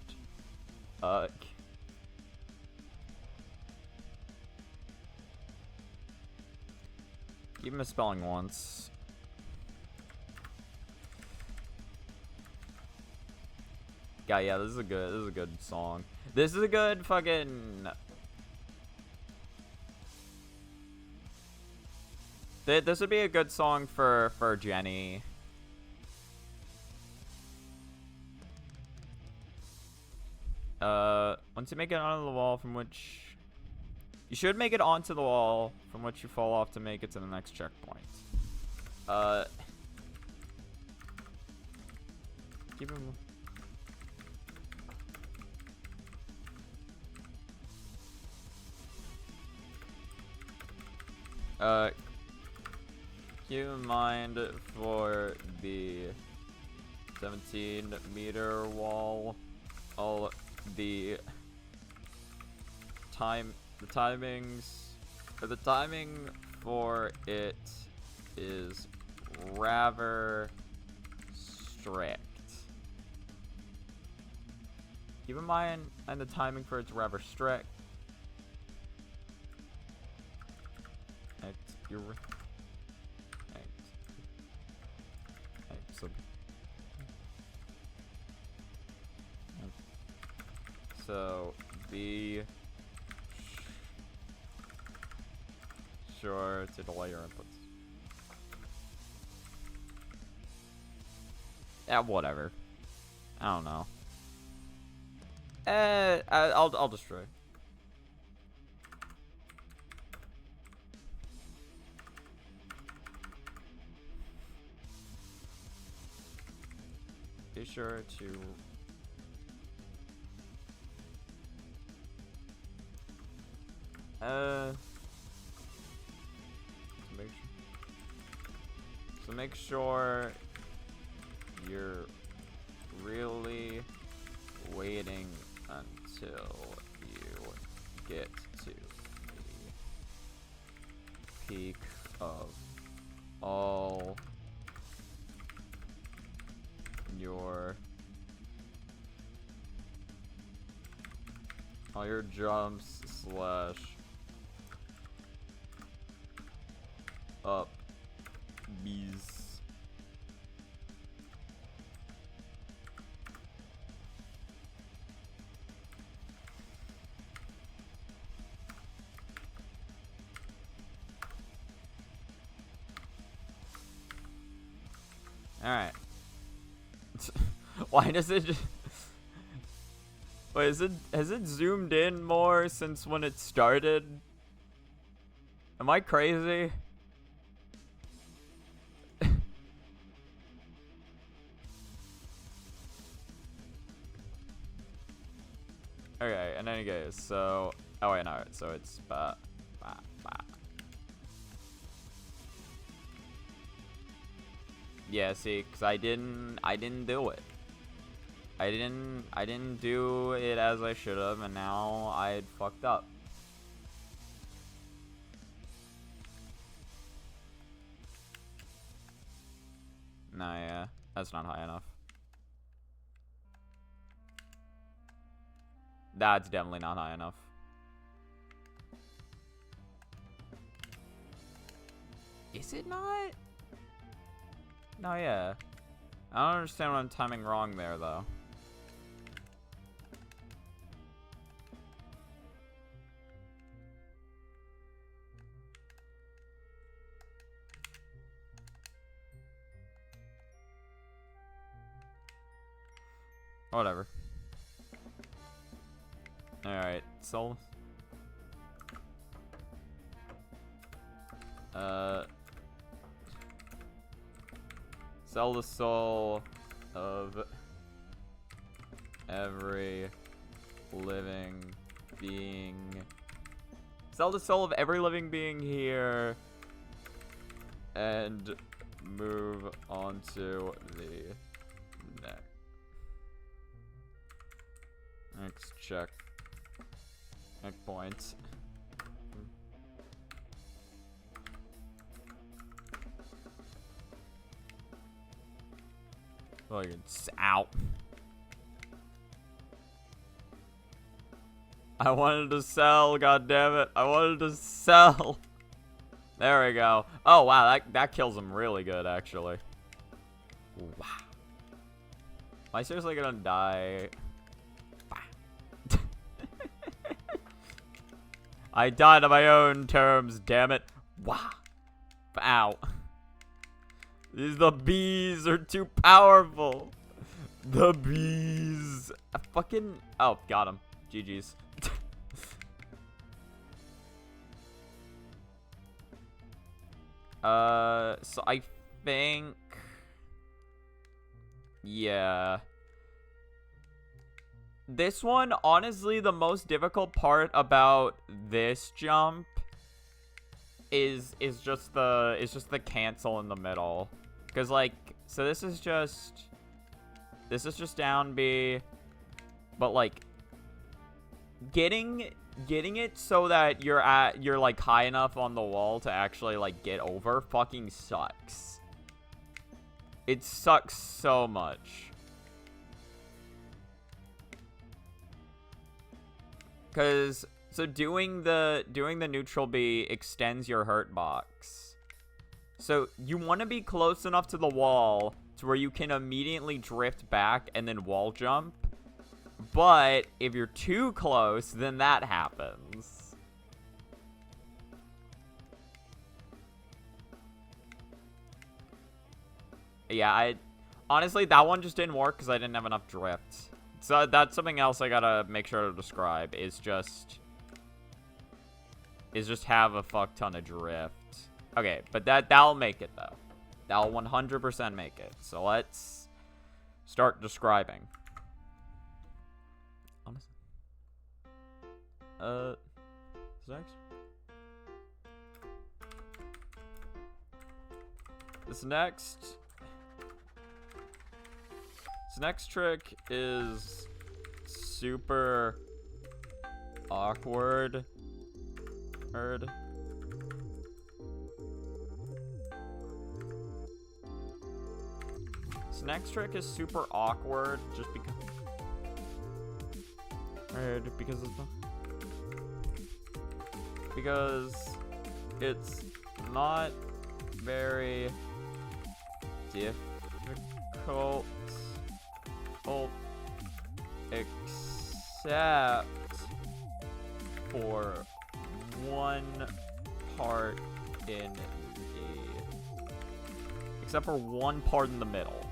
Keep misspelling once. Yeah, this is a good song. This is a good fucking. This would be a good song for Jenny. Once you make it onto the wall from which you should make it onto the wall from which you fall off to make it to the next checkpoint. Keep him. Keep in mind for the 17-meter wall, the timing for it is rather strict. Keep in mind, and the timing for it's rather strict. So be sure to delay your inputs. Yeah, whatever. I don't know. I'll destroy. Be sure to make sure you're really waiting until you get to peak of all your jumps slash up bees. Alright. Why does it just... Wait, has it zoomed in more since when it started? Am I crazy? Okay, in any case, so... Oh wait, no, so it's... Yeah, see, because I didn't do it. I didn't do it as I should have, and now I fucked up. Nah, yeah, that's not high enough. That's definitely not high enough. Is it not? No, yeah. I don't understand what I'm timing wrong there, though. Whatever. Alright, so... Sell the soul of every living being. Sell the soul of every living being here and move on to the next checkpoint. Ow. I wanted to sell, god damn it. I wanted to sell. There we go. Oh wow, that kills him really good actually. Wow. Am I seriously gonna die? I died on my own terms, damn it. Wow. Ow. The bees are too powerful. The bees. I fucking... Oh, got him. GG's. So I think... Yeah. This one, honestly, the most difficult part about this jump is just the cancel in the middle. Cause like, so this is just down B, but like getting it so that you're like high enough on the wall to actually like get over fucking sucks. It sucks so much. Cause so doing the neutral B extends your hurt box. So you want to be close enough to the wall to where you can immediately drift back and then wall jump. But if you're too close, then that happens. Yeah, honestly, that one just didn't work because I didn't have enough drift. So that's something else I gotta make sure to describe, is just have a fuck ton of drift. Okay, but that'll make it, though. That'll 100% make it. So let's start describing. Honestly. This next trick is super awkward. This next trick is super awkward just because... Because it's not very difficult, except for one part in the middle.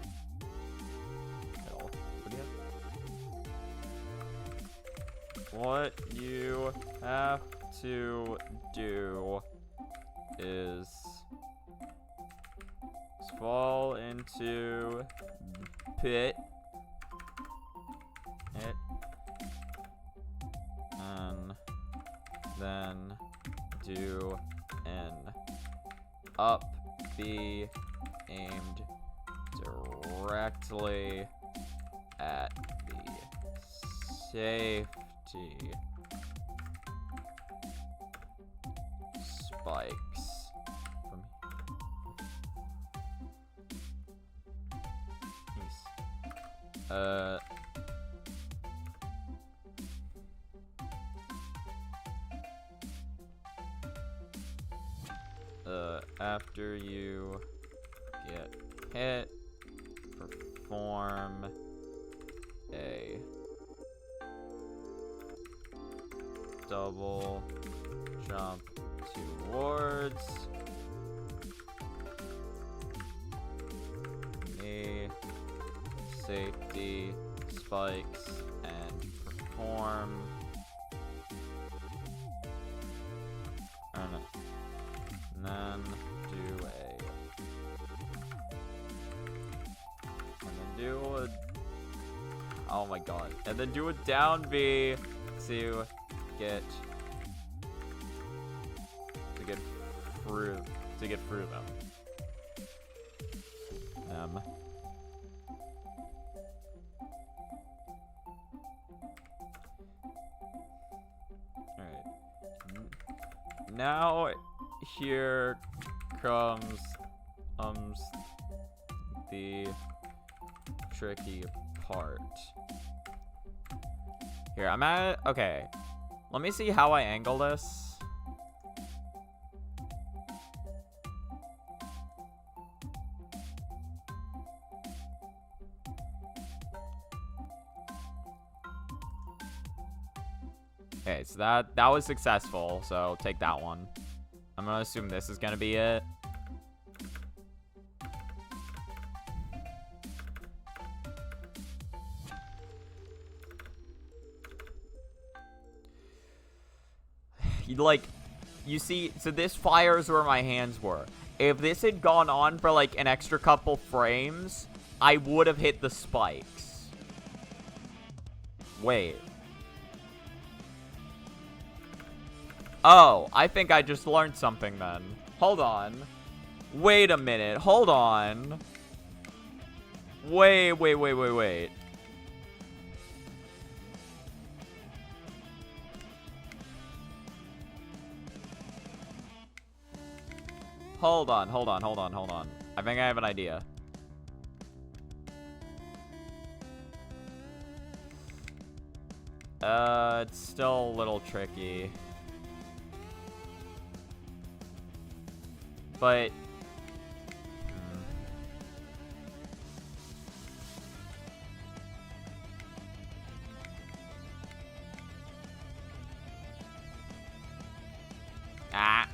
What you have to do is fall into pit it and then do an up B aimed directly at the safety spikes from after you get hit, perform a double jump towards the safety spikes and perform and then oh my god, and then do a down B to get through them. Alright. Now here comes the tricky part. Here, I'm at... Okay. Let me see how I angle this. Okay, so that was successful, so take that one. I'm gonna assume this is gonna be it. Like, you see, so this fires where my hands were. If this had gone on for like an extra couple frames, I would have hit the spikes. Wait. Oh, I think I just learned something then. Hold on. Wait a minute. Hold on. Wait. Hold on. I think I have an idea. It's still a little tricky. But... Ah.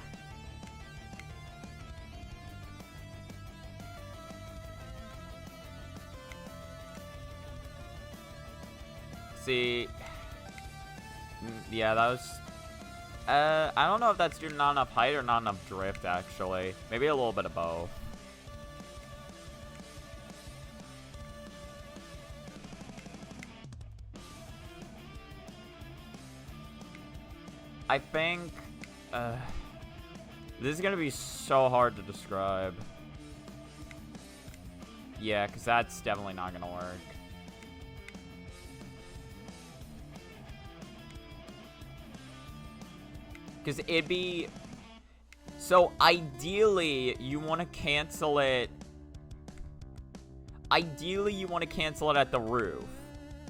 See... Yeah, that was... I don't know if that's due to not enough height or not enough drift, actually. Maybe a little bit of both. I think... this is gonna be so hard to describe. Yeah, because that's definitely not gonna work. Because it'd be... So, ideally, you want to cancel it... ideally you want to cancel it at the roof,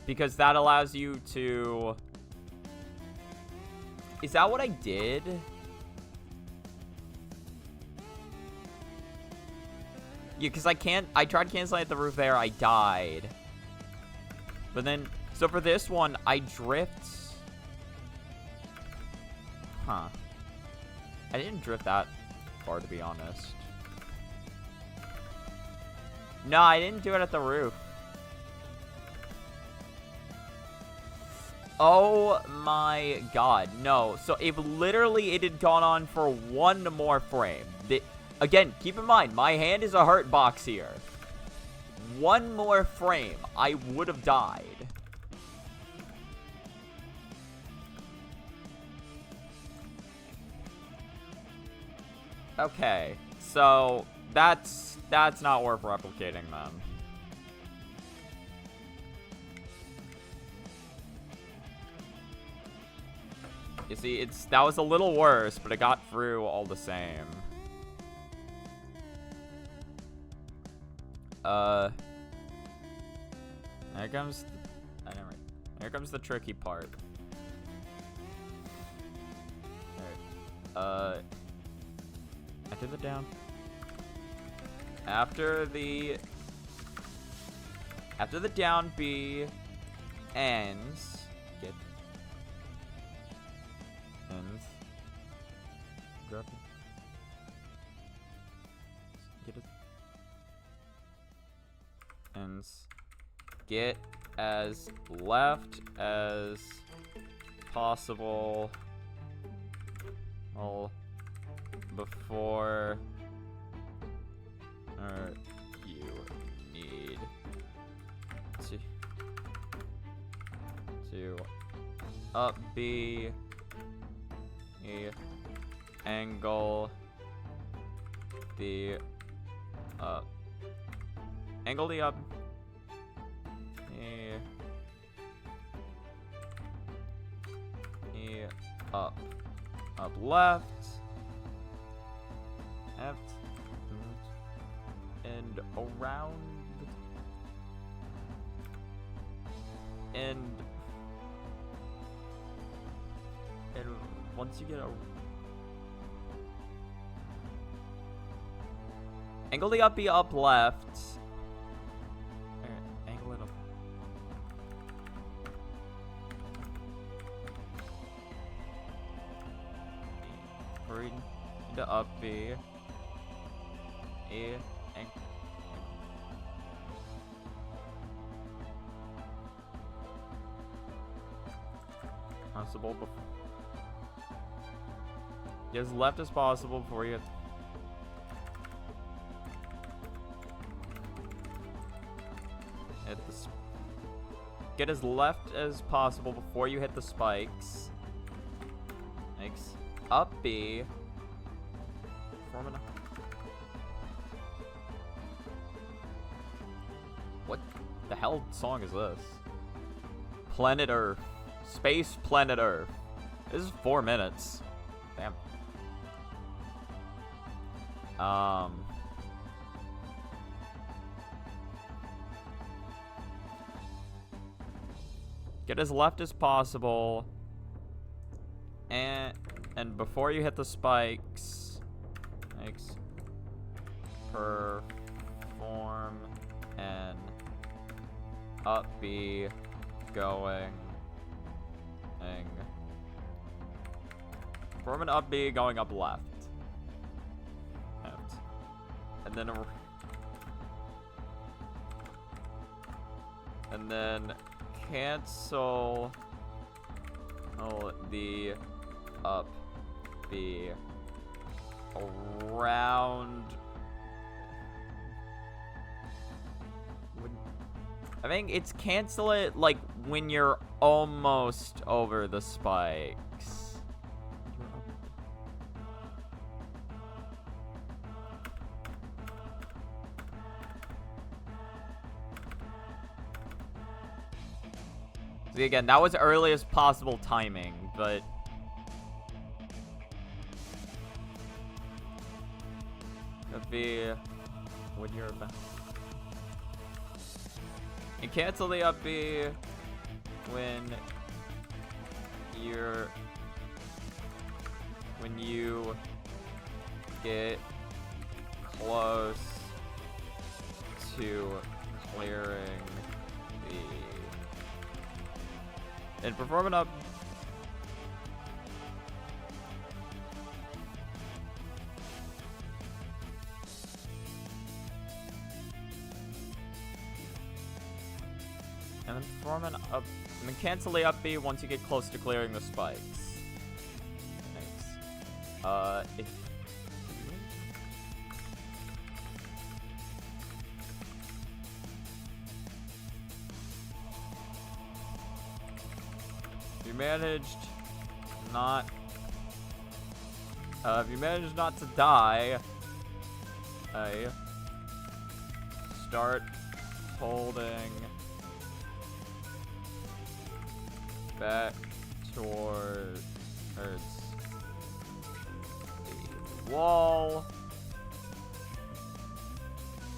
because that allows you to... Is that what I did? Yeah, because I tried canceling at the roof there, I died. But then, so for this one, I drift. Huh. I didn't drift that far, to be honest. No, I didn't do it at the roof. Oh my god, no. So if literally it had gone on for one more frame. Again, keep in mind, my hand is a hurt box here. One more frame, I would have died. Okay, so that's not worth replicating then. You see, that was a little worse, but it got through all the same. Here comes the tricky part. Alright. After the down. After the down B ends. Grab it. Get it. Ends. Get as left as possible before you need to up B angle the up up left and around and once you get a angle the up B up left. Angle it up. Read the up B. Possible before. Get as left as possible before you get. Get as left as possible before you hit the spikes. Makes up B. What the hell song is this? Planet Earth. Space Planet Earth. This is 4 minutes. Damn. Get as left as possible. And before you hit the spikes, perform an up B going. Perform an up B going up left. And then cancel the up B around. I think it's cancel it like when you're almost over the spikes. See, again, that was earliest possible timing, but could be when you're about. And cancel the up B when you get close to clearing the and perform an up. And then perform an up and then cancel the up B once you get close to clearing the spikes. Thanks. If you managed not to die, start holding back towards the wall.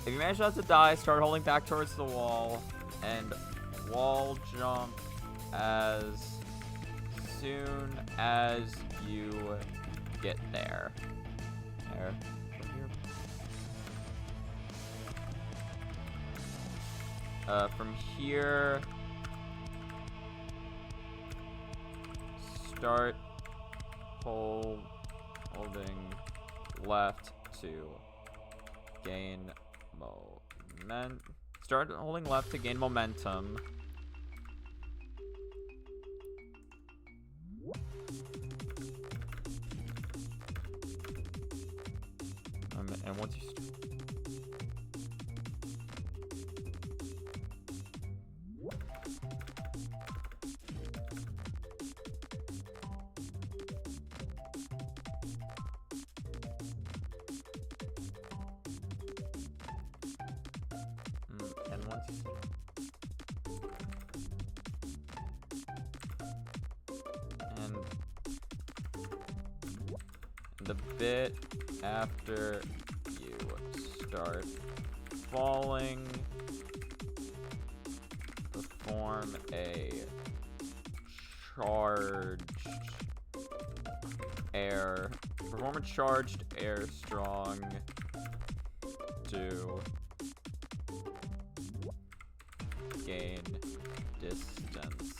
If you manage not to die, start holding back towards the wall and wall jump as soon as you get there. There. From here, start holding left to gain momentum. Start holding left to gain momentum. And once you and the bit after you start falling, perform a charged air strong to gain distance.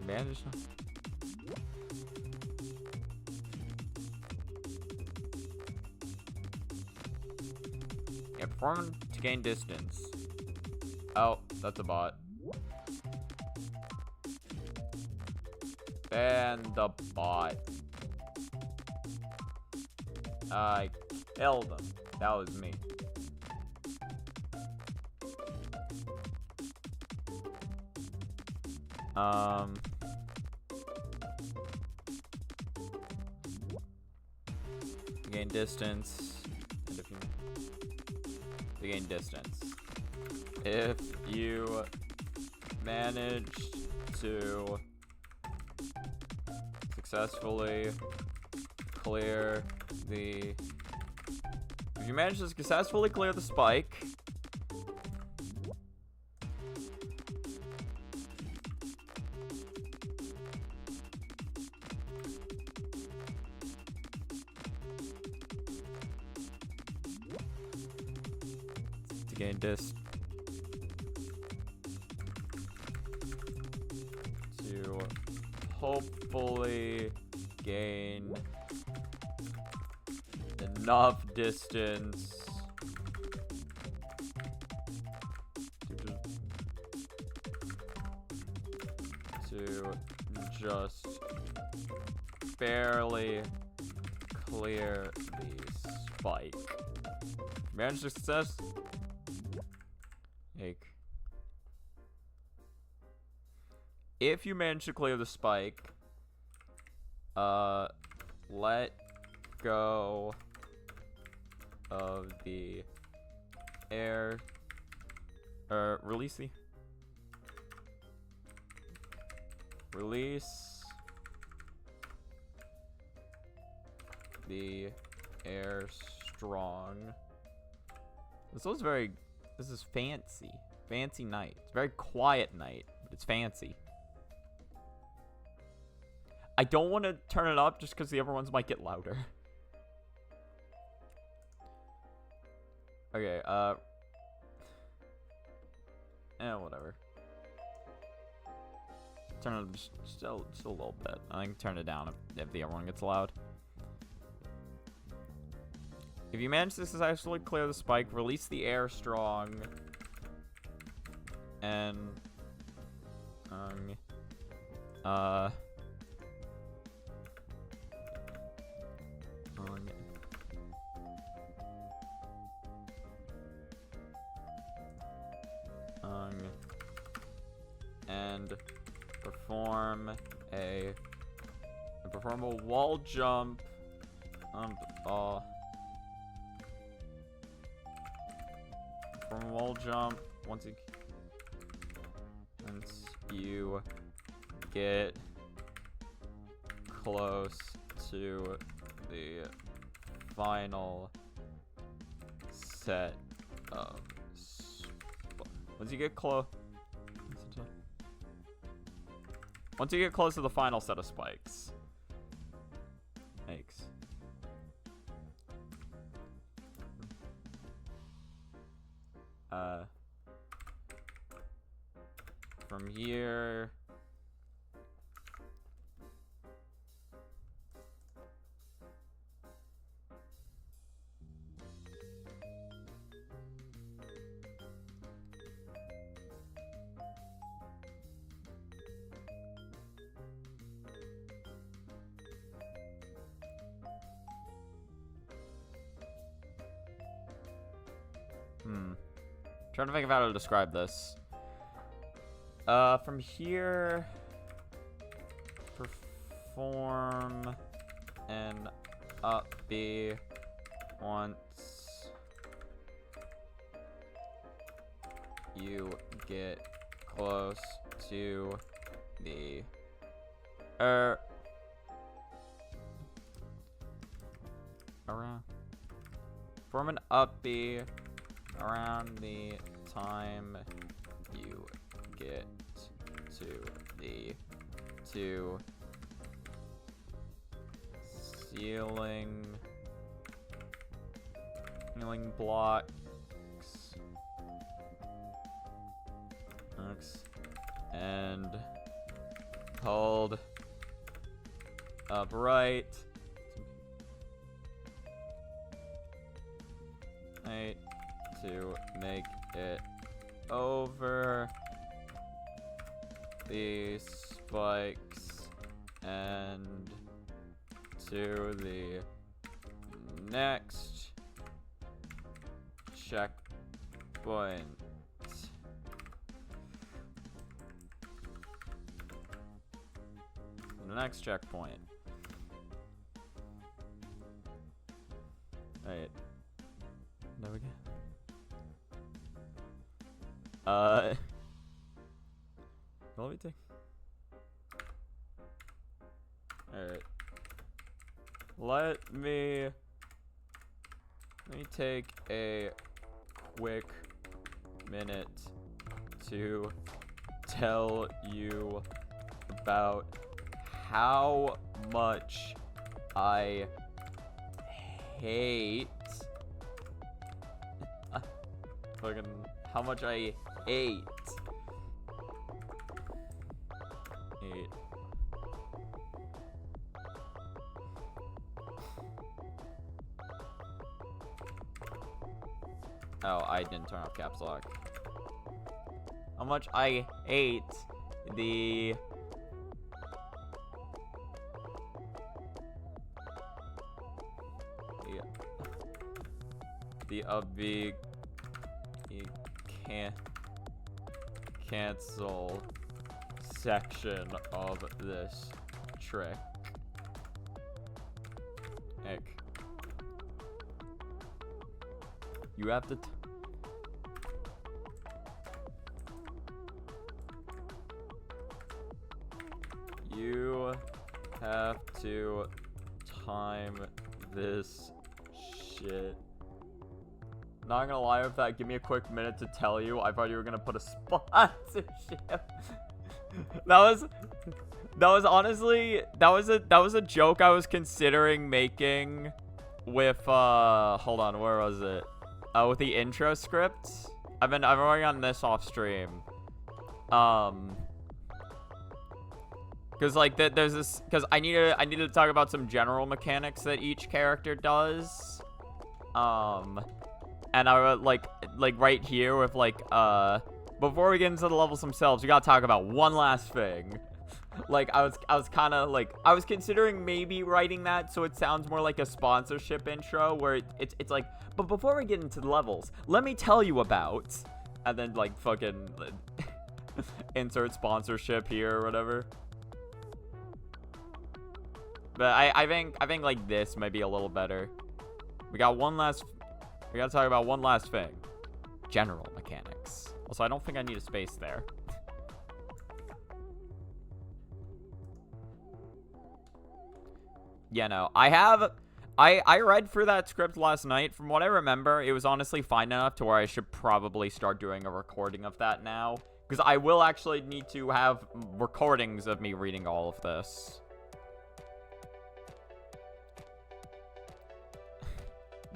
Manage. Yeah, perform to gain distance. Oh, that's a bot. And the bot. I killed him. That was me. Gain distance. And if you gain distance. If you manage to successfully clear the spike, to gain distance. To hopefully gain enough distance to just barely clear the spike. Manage success. If you manage to clear the spike, let go of the air, release the air strong. This is fancy. Fancy night. It's a very quiet night, but it's fancy. I don't want to turn it up just because the other ones might get louder. Okay, whatever. Turn it just a little bit. I can turn it down if the other one gets loud. If you manage to successfully clear the spike, release the air strong. And and perform a wall jump from a wall jump once you get close to the final set of once you get close to the final set of spikes. Thanks. From here, trying to think of how to describe this. From here, perform an up B once you get close to the perform an up B around the time you get to the two ceiling blocks and hold upright to make it over the spikes and to the next checkpoint. The next checkpoint. Alright. There we go. Let me take. Alright. Let me take a quick minute to tell you about how much I hate fucking how much I ate. Oh, I didn't turn off caps lock. How much I ate the big cancel section of this trick. Heck. You have to time this shit. Not gonna lie with that, give me a quick minute to tell you. I thought you were gonna put a sponsorship. that was honestly, that was a joke I was considering making with hold on, where was it? With the intro script. I've been working on this off stream. Cause like there's this, cause I needed to talk about some general mechanics that each character does. And I would like right here with like before we get into the levels themselves, we gotta talk about one last thing. Like I was kind of like, I was considering maybe writing that so it sounds more like a sponsorship intro where it's like, but before we get into the levels, let me tell you about, and then like fucking insert sponsorship here or whatever. But I think like this might be a little better. We gotta talk about one last thing. General mechanics. Also, I don't think I need a space there. Yeah, no. I read through that script last night. From what I remember, it was honestly fine enough to where I should probably start doing a recording of that now. Because I will actually need to have recordings of me reading all of this.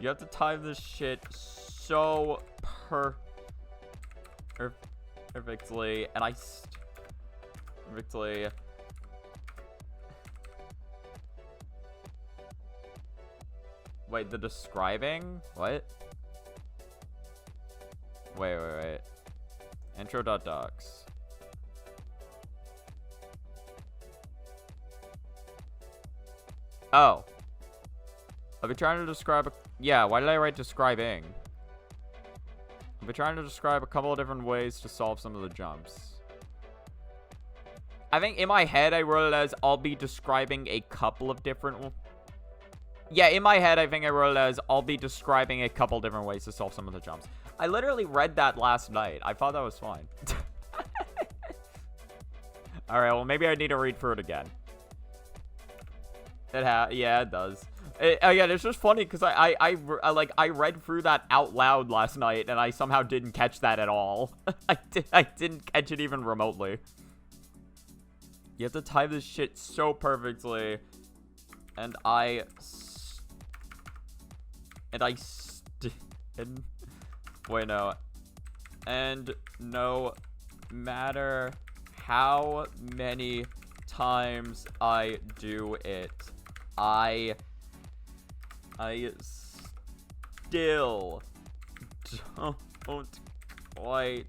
You have to time this shit so perfectly, and perfectly. Wait, the describing? What? Wait. Intro.docs. Oh. I've been trying to describe a... Yeah, why did I write describing? I've been trying to describe a couple of different ways to solve some of the jumps. I think in my head I wrote it as I'll be describing a couple of different... Yeah, in my head I think I wrote it as I'll be describing a couple different ways to solve some of the jumps. I literally read that last night. I thought that was fine. Alright, well maybe I need to read through it again. Yeah, it does. Again, it's just funny because I read through that out loud last night and I somehow didn't catch that at all. I didn't catch it even remotely. You have to time this shit so perfectly, and wait, no, and no matter how many times I do it, I still don't quite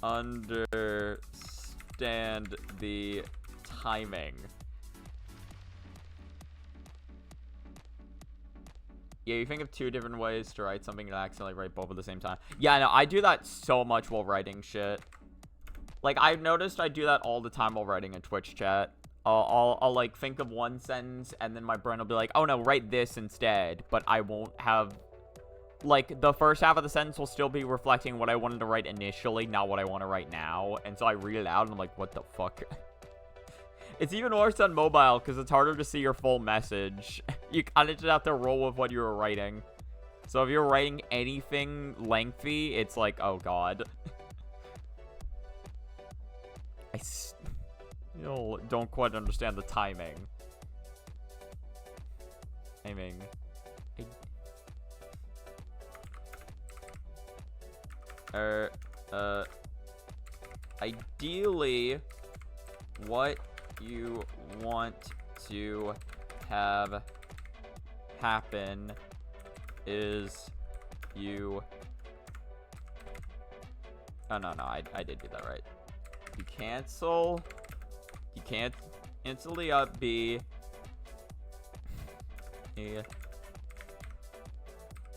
understand the timing. Yeah, you think of two different ways to write something and accidentally write both at the same time. Yeah, no, I do that so much while writing shit. Like, I've noticed I do that all the time while writing in Twitch chat. I'll like think of one sentence and then my brain will be like, oh no, write this instead, but I won't have, like, the first half of the sentence will still be reflecting what I wanted to write initially, not what I want to write now. And so I read it out and I'm like, what the fuck? It's even worse on mobile because it's harder to see your full message. You kind of just have to roll with what you were writing. So if you're writing anything lengthy, it's like, oh god. You don't quite understand the timing. Ideally, what you want to have happen is you... Oh, no, I did do that right. You cancel the up B,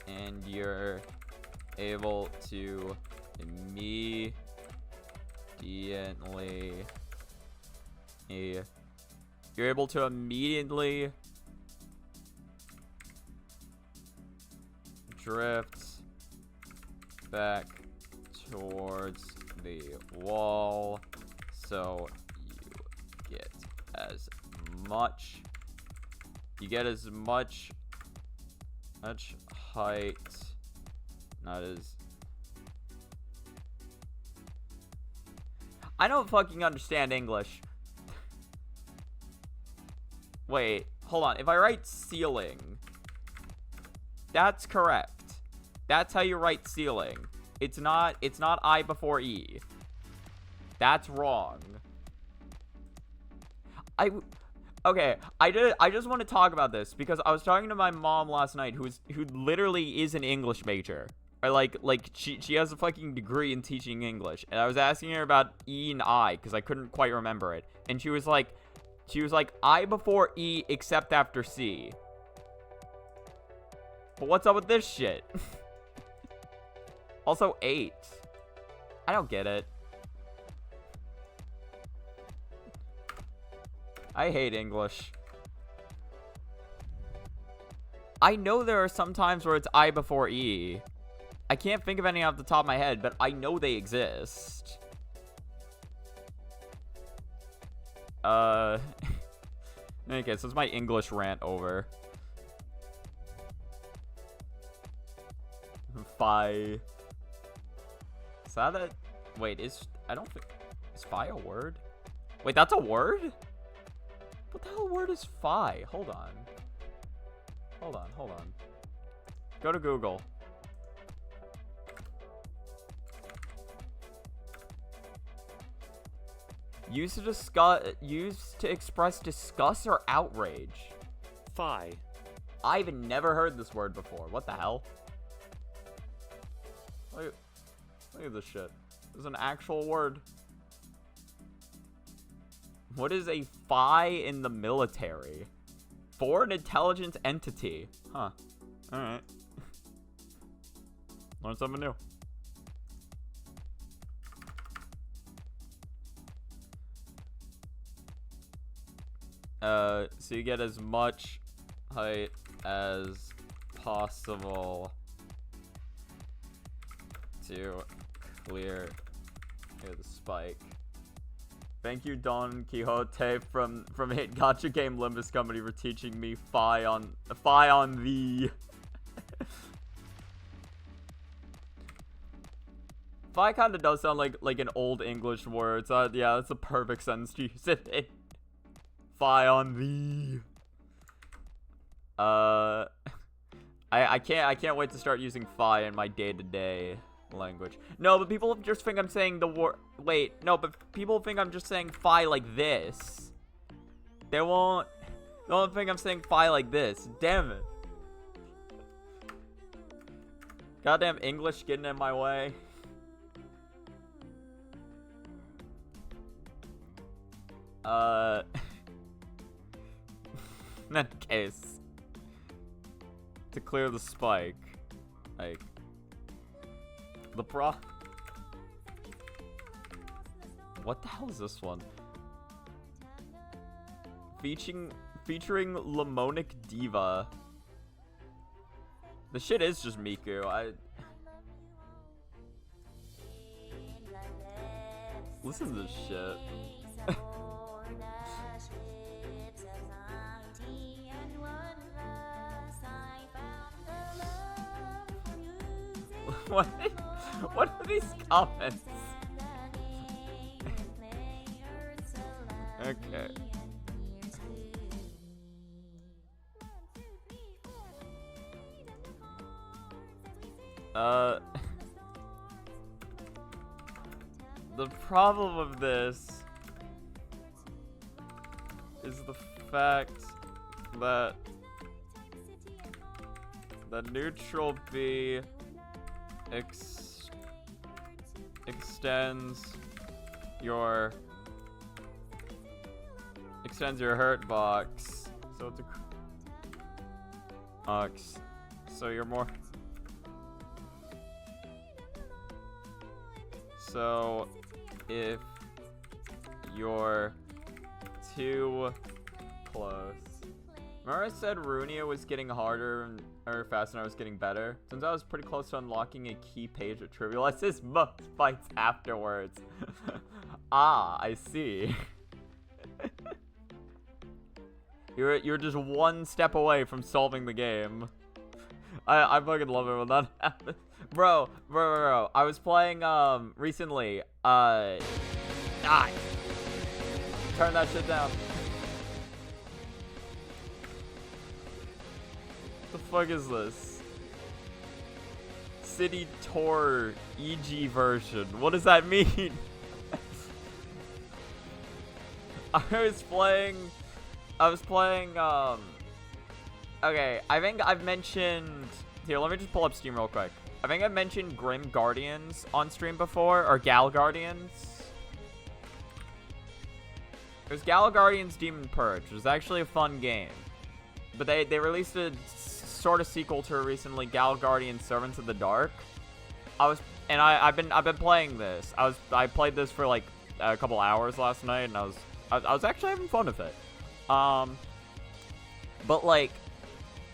and you're able to immediately drift back towards the wall, so you get as much Much height. Not as. I don't fucking understand English. Wait, hold on. If I write ceiling, that's correct. That's how you write ceiling. It's not I before E. That's wrong. Okay, I just want to talk about this because I was talking to my mom last night who literally is an English major. Or like she has a fucking degree in teaching English. And I was asking her about E and I because I couldn't quite remember it. And she was like I before E except after C. But what's up with this shit? Also 8. I don't get it. I hate English. I know there are some times where it's I before E. I can't think of any off the top of my head, but I know they exist. Okay, so it's my English rant over. Phi. Is that a... Wait, I don't think... Is phi a word? Wait, that's a word? What the hell word is phi? Hold on. Hold on. Go to Google. Used to express disgust or outrage. Phi. I've never heard this word before. What the hell? Look at this shit. There's an actual word. What is a phi in the military? Foreign intelligence entity. Huh. Alright. Learn something new. So you get as much height as possible to clear the spike. Thank you, Don Quixote from Hit Gotcha Game Limbus Company for teaching me phi on the. Phi kind of does sound like an old English word. So yeah, that's a perfect sentence to use it in. Phi on the. I can't wait to start using phi in my day-to-day language. No, but people just think I'm saying the word. Wait, no, but people think I'm just saying phi like this. They won't think I'm saying phi like this. Damn it. Goddamn English getting in my way. In that case, to clear the spike, like the what the hell is this one? Featuring Lemonic Diva. The shit is just Miku. Listen to this shit. What are these comments? Okay. The problem of this is the fact that the neutral B extends your hurt box, so it's a box, so you're more. So if you're too close. Remember I said Runia was getting harder or faster and I was getting better? Since I was pretty close to unlocking a key page of Trivial Assist most fights afterwards. Ah, I see. You're just one step away from solving the game. I fucking love it when that happens. Bro. I was playing, recently. Turn that shit down. The fuck is this? City Tour EG version. What does that mean? I was playing, okay, I think I've mentioned, here, let me just pull up Steam real quick. I think I've mentioned Grim Guardians on stream before, or Gal Guardians. It was Gal Guardians Demon Purge, which was actually a fun game. But they released a sort of sequel to it recently, Gal Guardians Servants of the Dark. I've been playing this. I played this for like a couple hours last night, and I was actually having fun with it. But like,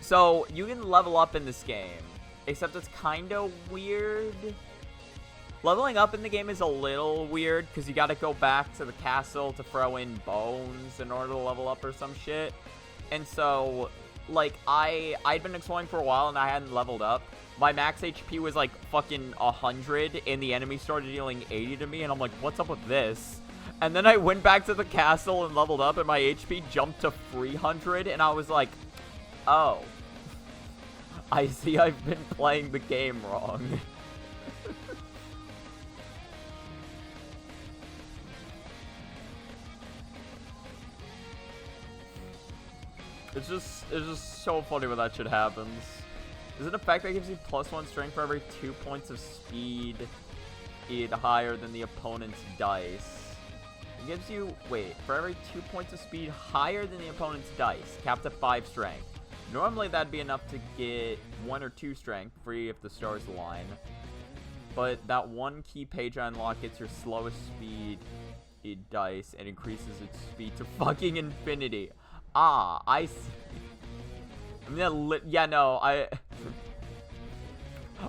so you can level up in this game, except it's kind of weird. Leveling up in the game is a little weird because you got to go back to the castle to throw in bones in order to level up or some shit. And so, like, I'd been exploring for a while and I hadn't leveled up. My max HP was like fucking 100 and the enemy started dealing 80 to me, and I'm like, what's up with this? And then I went back to the castle and leveled up and my HP jumped to 300, and I was like, oh, I see I've been playing the game wrong. It's just so funny when that shit happens. Is it a fact that gives you +1 strength for every 2 points of speed higher than the opponent's dice? It gives you, wait, for every 2 points of speed higher than the opponent's dice, capped at 5 strength. Normally that'd be enough to get 1 or 2 strength, free if the stars align. But that one key page I unlock gets your slowest speed dice and increases its speed to fucking infinity. Ah, I see. Yeah, no,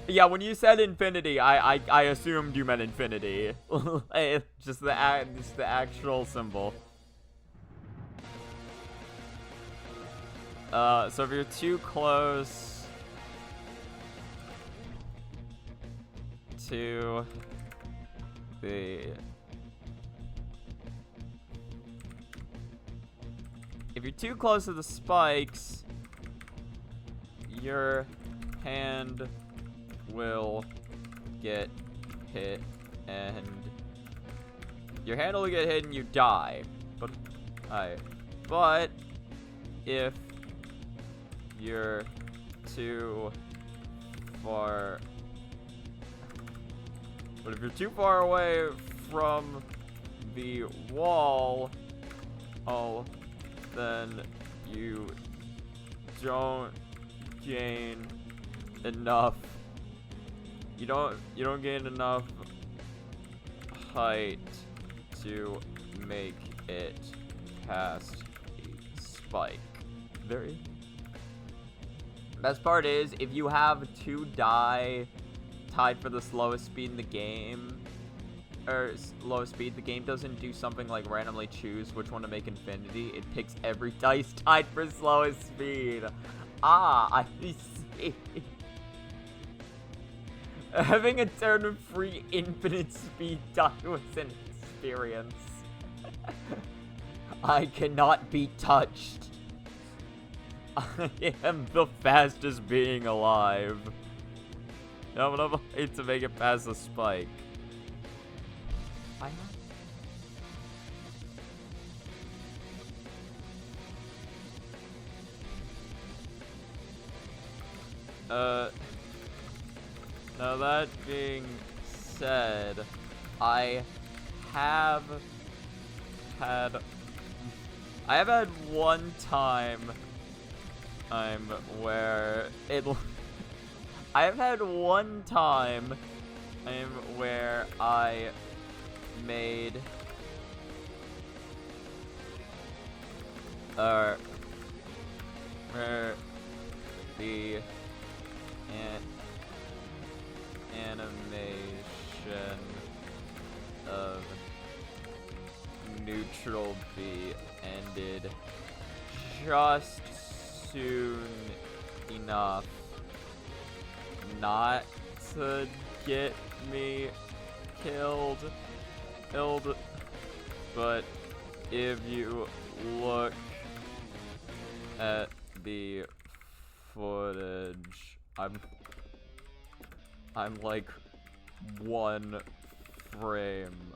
yeah, when you said infinity, I assumed you meant infinity. just the actual symbol. So if you're too close to the... If you're too close to the spikes, your hand will get hit and you die. But if you're too far away from the wall, then you don't gain enough. You don't gain enough height to make it past the spike. Best part is, if you have 2 die tied for the slowest speed in the game, or lowest speed, the game doesn't do something like randomly choose which one to make infinity. It picks every dice tied for slowest speed. Ah, I see. Having a turn of free infinite speed die was an experience. I cannot be touched. I am the fastest being alive. I'm gonna wait to make it past the spike. Now that being said, I have had one time where I have had one time where I made where the animation of neutral B ended just soon enough not to get me killed. But if you look at the footage, I'm like 1 frame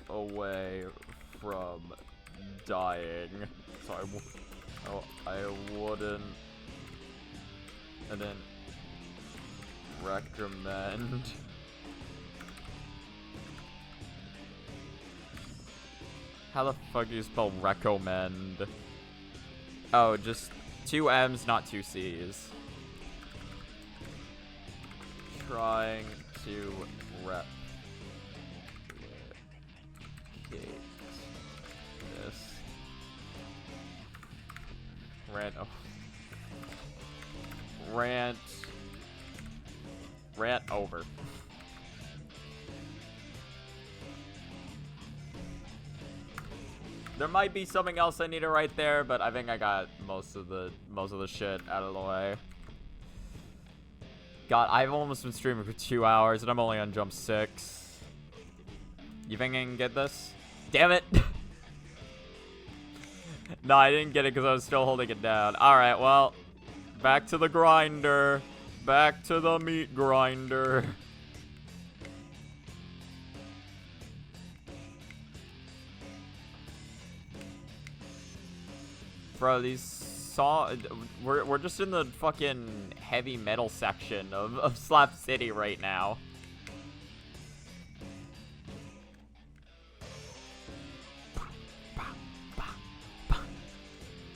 away from dying, so I wouldn't recommend. How the fuck do you spell recommend? Oh, just 2 M's, not 2 C's. Trying to replicate this. Rant over. There might be something else I need to write there, but I think I got most of the shit out of the way. God, I've almost been streaming for 2 hours and I'm only on jump 6. You think I can get this? Damn it! No, I didn't get it because I was still holding it down. Alright, well, back to the grinder. Back to the meat grinder. Bro, we're just in the fucking heavy metal section of Slap City right now.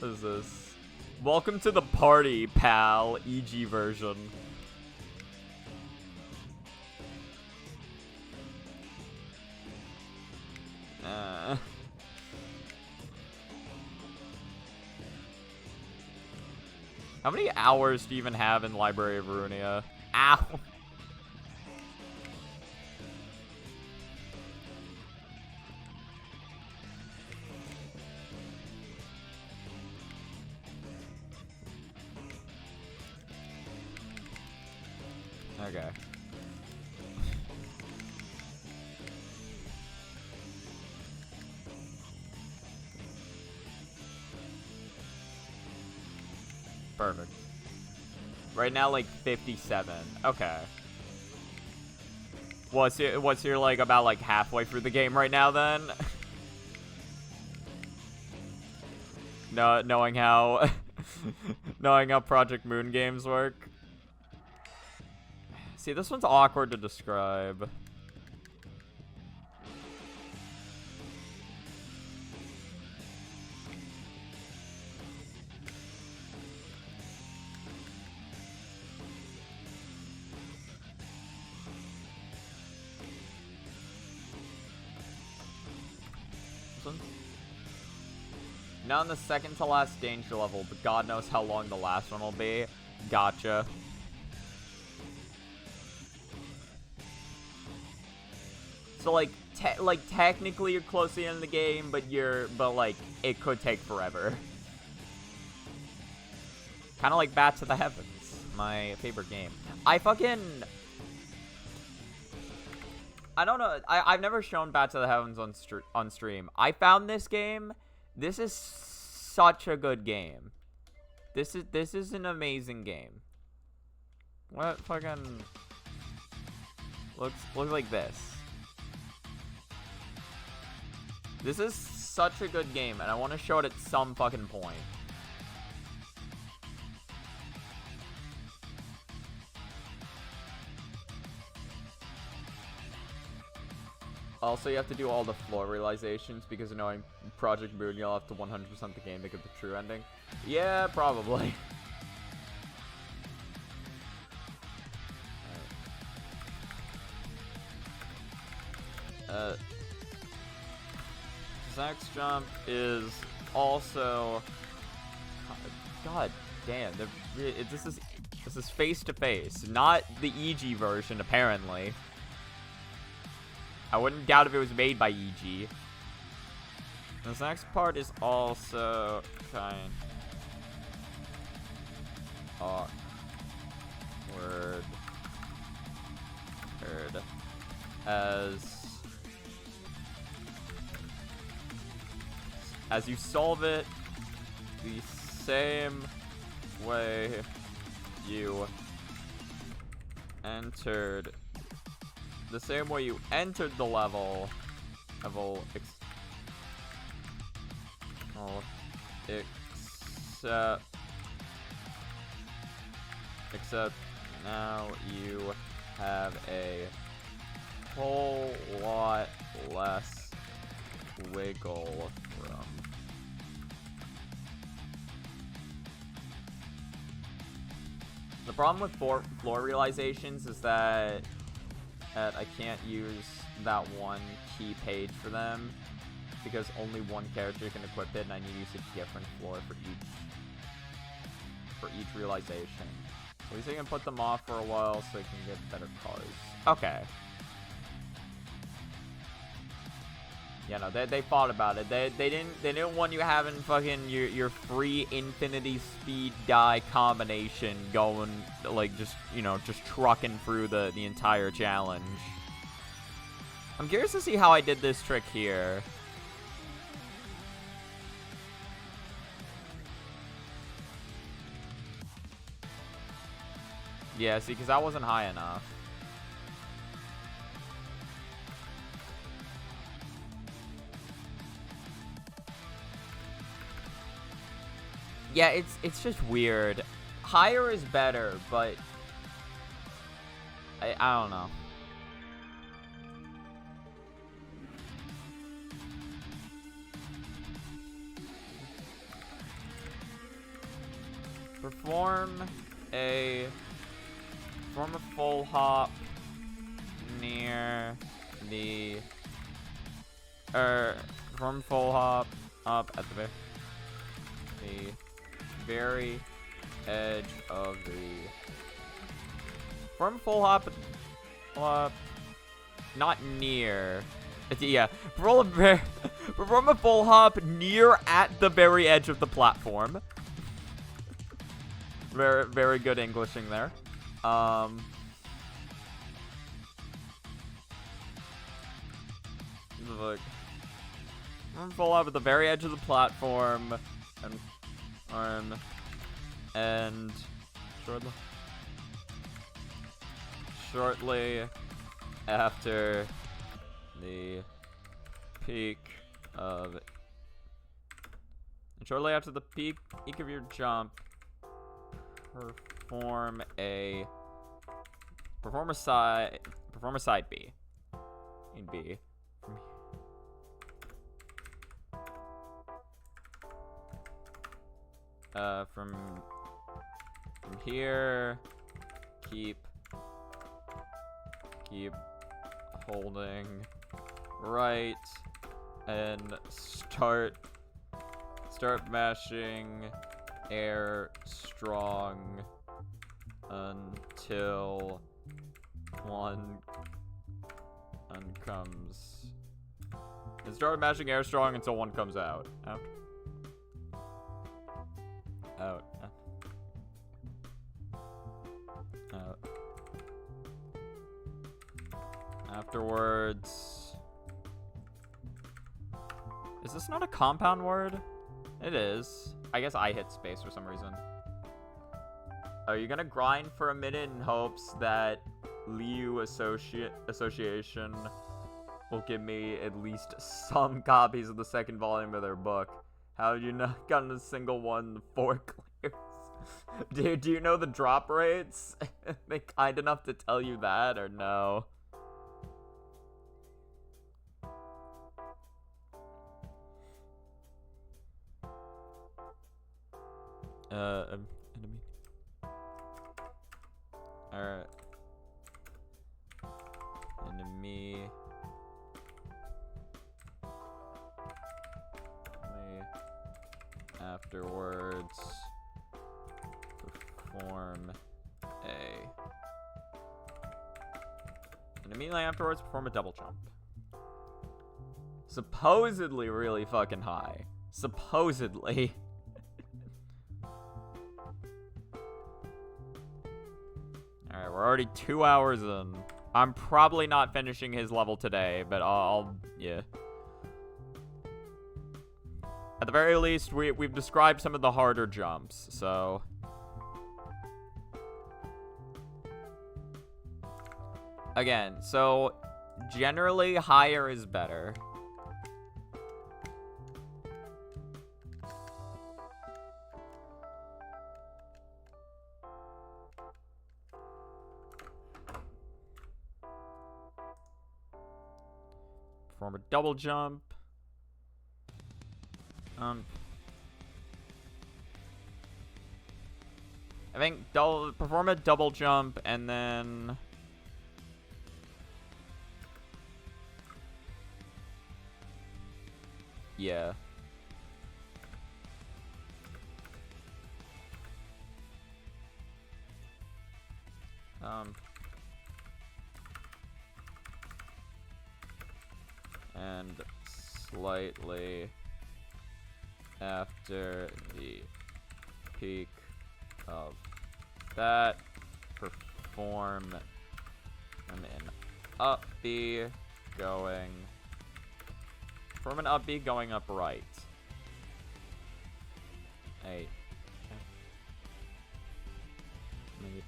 What is this? Welcome to the party, pal. EG version. How many hours do you even have in Library of Runia? Ow! Okay. Perfect. Right now, like 57. Okay. What's your like about like halfway through the game right now then? No, knowing how knowing how Project Moon games work. See, this one's awkward to describe. Now in the second to last danger level, but God knows how long the last one will be. Gotcha. So like, technically you're close to the end of the game, but like it could take forever. Kind of like Bat to the Heavens, my favorite game. I don't know. I've never shown Bat to the Heavens on stream. I found this game. This is such a good game. This is an amazing game. What fucking looks like this. This is such a good game, and I want to show it at some fucking point. Also, you have to do all the floor realizations because knowing Project Moon, you'll have to 100% the game to get the true ending. Yeah, probably. This next jump is also... God damn, this is face to face, not the EG version apparently. I wouldn't doubt if it was made by EG. This next part is also kind awkward as you solve it the same way you entered the level except now you have a whole lot less wiggle room. The problem with floor realizations is that I can't use that one key page for them because only one character can equip it, and I need to use a different floor for each realization. At least I can put them off for a while so I can get better cars. Okay. Yeah, no, they thought about it. They didn't want you having fucking your free infinity speed die combination going like just trucking through the entire challenge. I'm curious to see how I did this trick here. Yeah, see, because that wasn't high enough. Yeah, it's just weird. Higher is better, but I don't know. Perform a full hop near the perform full hop up at the very edge of the perform full hop not near. Yeah, perform a full hop near at the very edge of the platform. Very good Englishing there. Look, full hop at the very edge of the platform, and shortly after the peak of your jump, perform a side B. In B. From here, keep holding right and start mashing air strong until one comes. And start mashing air strong until one comes out. Oh. Out. Out. Afterwards. Is this not a compound word? It is. I guess I hit space for some reason. Are you gonna grind for a minute in hopes that Liu Association will give me at least some copies of the second volume of their book? How have you not gotten a single one 4 clears? Do you know the drop rates? Are they kind enough to tell you that, or no? Enemy. Alright. Enemy. Afterwards, perform and immediately afterwards, perform a double jump. Supposedly really fucking high. Supposedly. Alright, we're already 2 hours in. I'm probably not finishing his level today, but yeah. At the very least, we've described some of the harder jumps, so... Again, so generally higher is better. Perform a double jump. I think perform a double jump and then... Yeah. And slightly after the peak of that, perform an up B going... Perform an up B going up right. Hey. Maybe.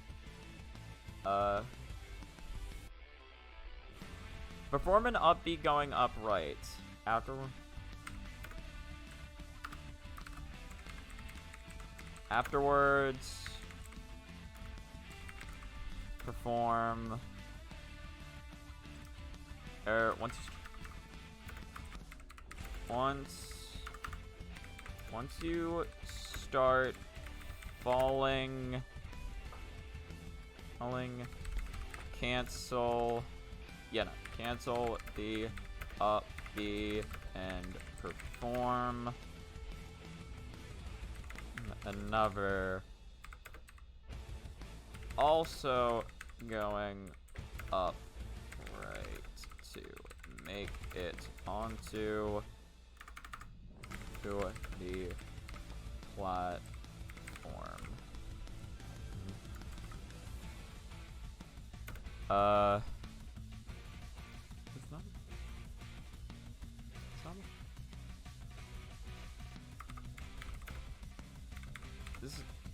Perform an up B going up right. Afterwards, perform... Once you start falling, cancel the up B and perform another, also going up right to make it onto the platform.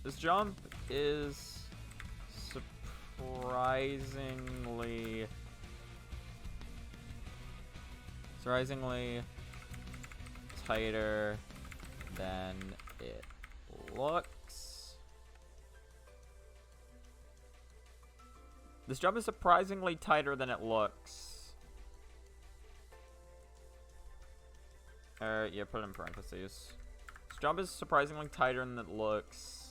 This jump is surprisingly tighter than it looks. This jump is surprisingly tighter than it looks. Yeah, put it in parentheses. This jump is surprisingly tighter than it looks.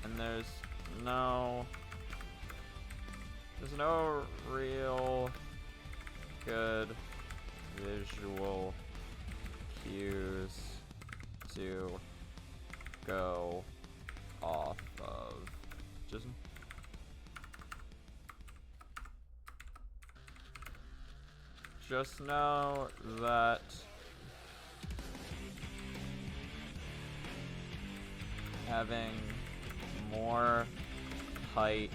And there's no real good visual cues to go off of. Just know that having more height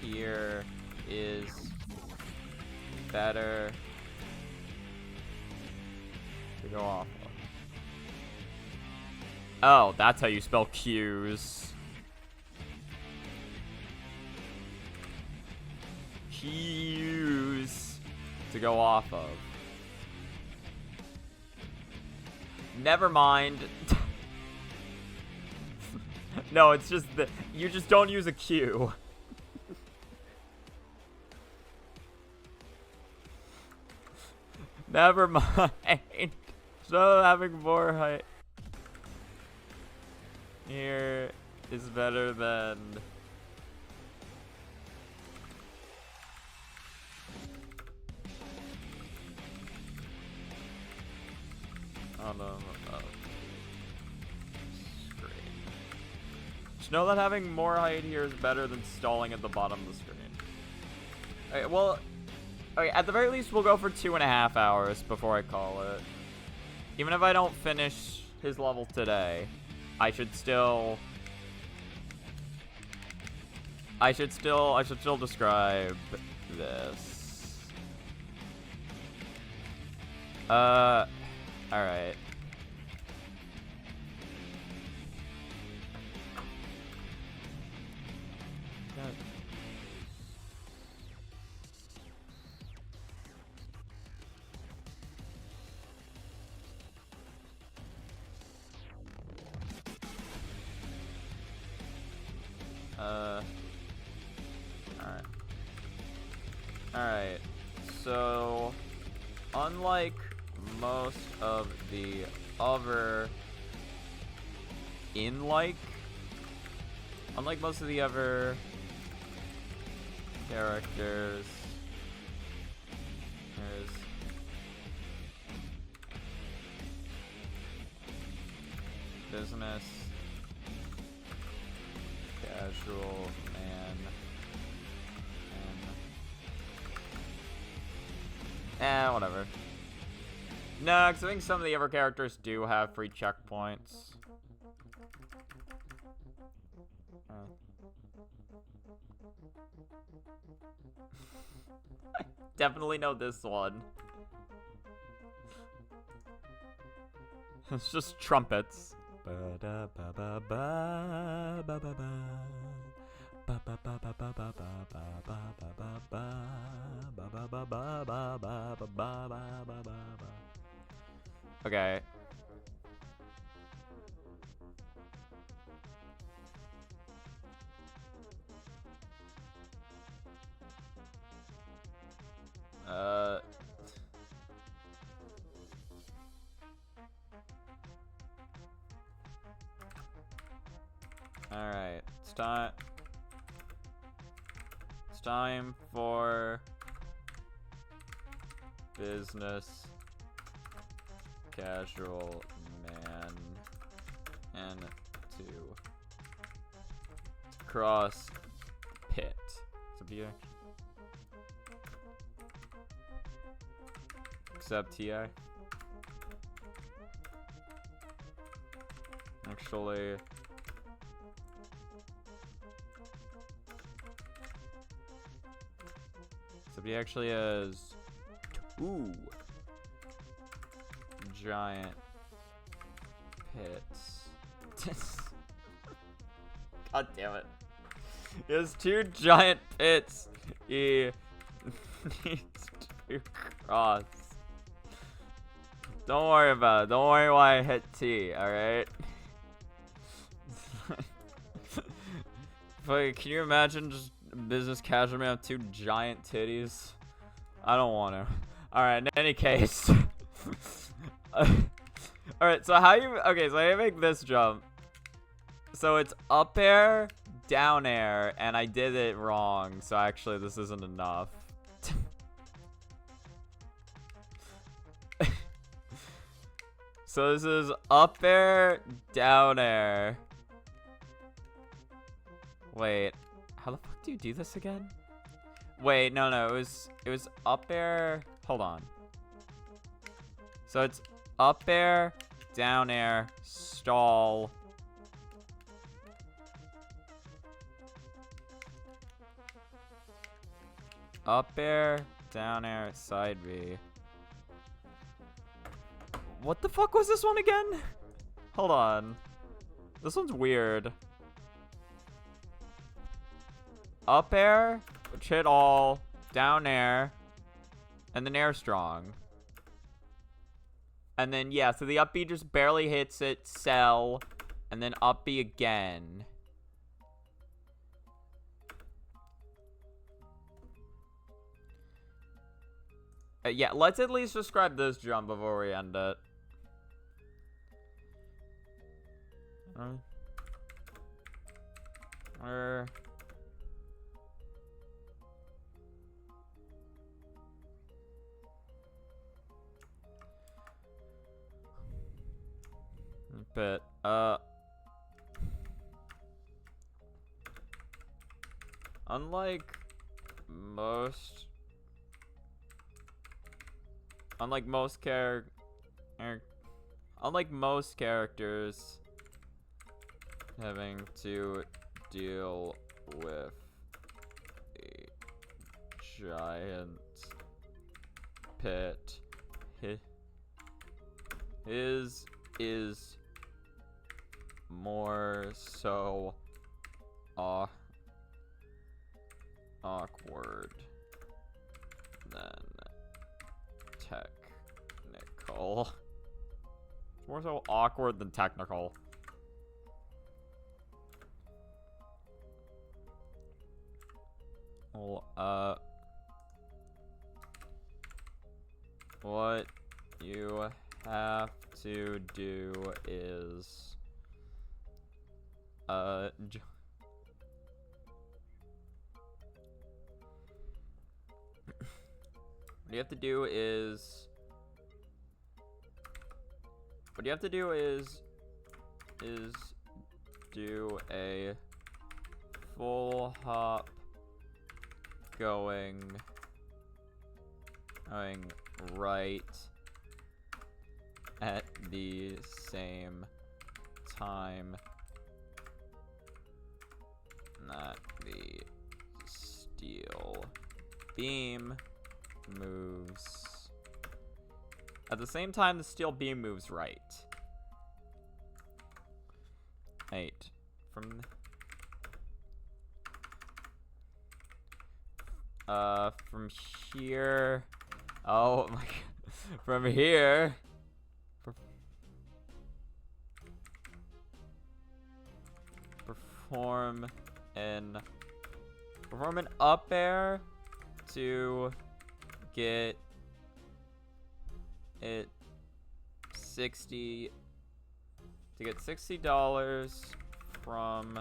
here is better to go off of. Oh, that's how you spell cues. Cues to go off of. Never mind. No, it's just that you just don't use a cue. Never mind. So having more height here is better than... Oh no. Screen. Just know that having more height here is better than stalling at the bottom of the screen. Okay, well, okay, at the very least, we'll go for 2.5 hours before I call it. Even if I don't finish his level today, I should still describe this. Alright. Alright, so unlike most of the other characters, there's business, casual, and whatever. No, because I think some of the other characters do have free checkpoints. I definitely know this one. It's just trumpets. Okay. Alright, it's time for business, casual, man, and to cross pit. So be accept TI. Actually, somebody actually has 2 giant pits. God damn it. He has 2 giant pits. He needs to cross. Don't worry about it. Don't worry why I hit T, alright? But can you imagine just business casual man with 2 giant titties? I don't want to. Alright, in any case. Alright, so how you... Okay, so I make this jump. So it's up air, down air, and I did it wrong. So actually, this isn't enough. So this is up air, down air. Wait, how the fuck do you do this again? Wait, no, it was up air. Hold on. So it's up air, down air, stall. Up air, down air, side B. What the fuck was this one again? Hold on. This one's weird. Up air, which hit all, down air, and then air strong. And then, yeah, so the up B just barely hits it, sell, and then up B again. Yeah, let's at least describe this jump before we end it. But, unlike most unlike most characters having to deal with a giant pit, his is more so awkward than technical. It's more so awkward than technical. Well, what you have to do is, what you have to do is, do a full hop going right at the same time that the steel beam moves. At the same time the steel beam moves right. From here. Oh my god. From here. Perform an up air to get it $60 from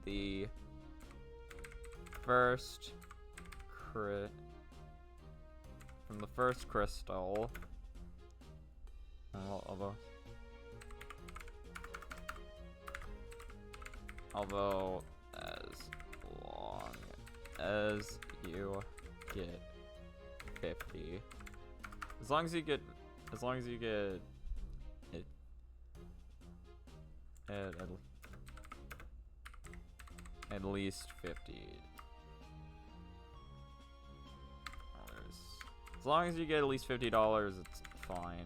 the first crystal. Although as long as you get 50, as long as you get it at least $50. As long as you get at least $50, it's fine.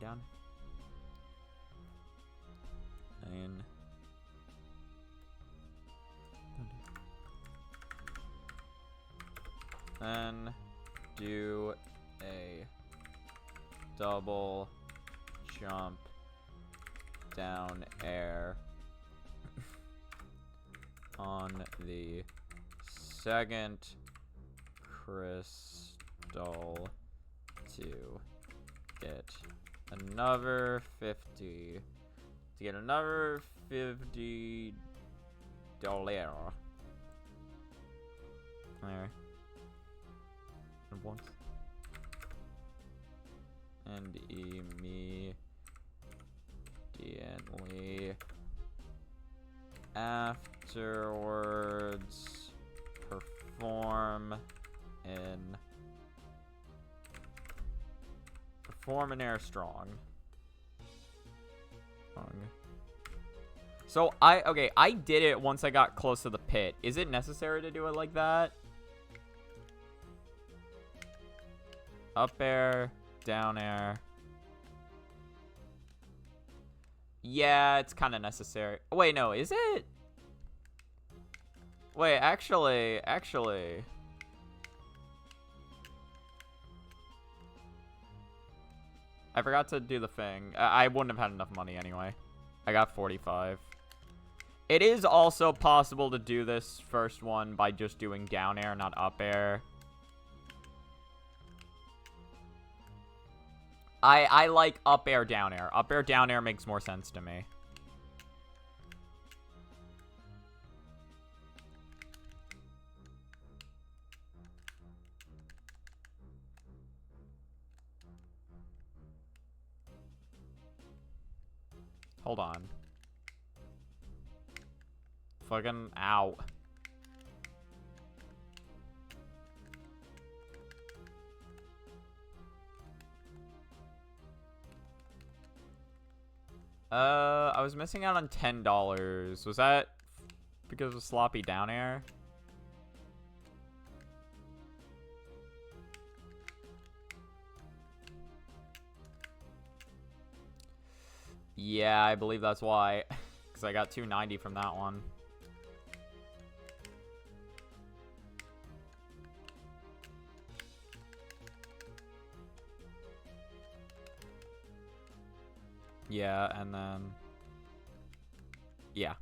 Down. Then do a double jump down air on the second crystal to get another 50. To get another $50. There. And once. And immediately afterwards perform an air strong. So I did it once I got close to the pit. Is it necessary to do it like that? Up air, down air. Yeah, it's kind of necessary. Wait, no, is it? Wait, actually. I forgot to do the thing. I wouldn't have had enough money anyway. I got 45. It is also possible to do this first one by just doing down air, not up air. I like up air, down air. Up air, down air makes more sense to me. Hold on. Fucking ow. I was missing out on $10. Was that because of sloppy down air? Yeah, I believe that's why. Because I got 290 from that one. Yeah, and then... yeah.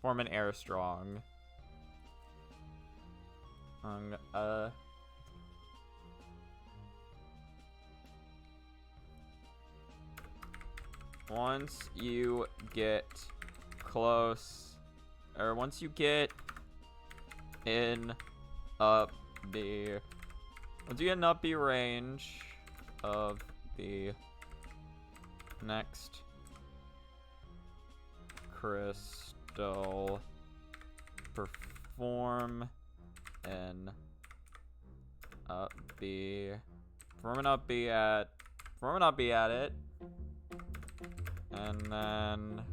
Form an air strong. Once you get close, or once you get in up the, once you get an up B range of the next crystal, perform an up B, perform an up B at it. And then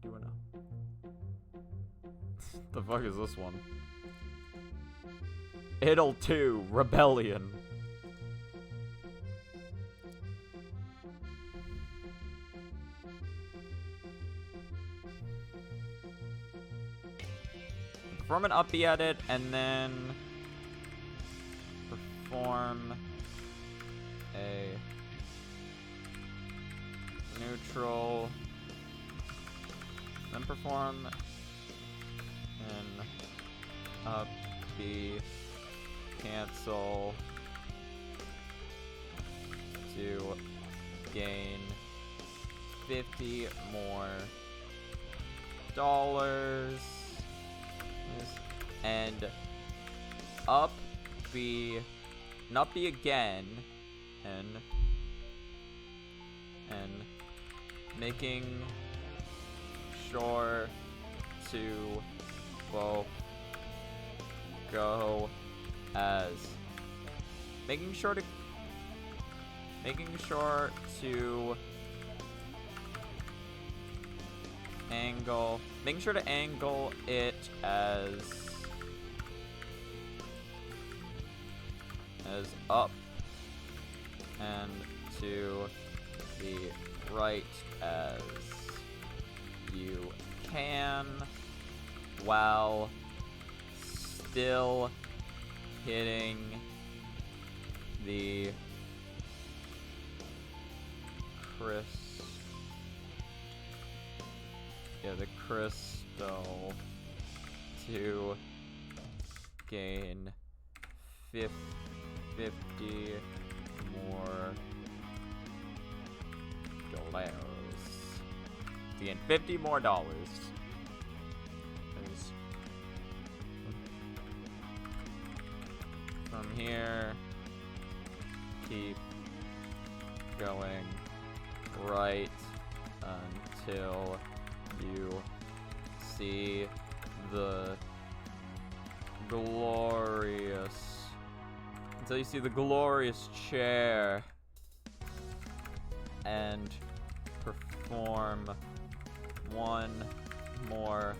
do it now. The fuck is this one? Idle 2 Rebellion. Perform an up B at it, and then perform a neutral, then perform an up B cancel to gain $50 more and up B, and up B again, and making sure to both go as making sure to angle it as up and to the right as you can, while still hitting the crystal to gain 50 more dollars. To gain $50 more. From here, keep going right until you see the glorious chair, and perform one more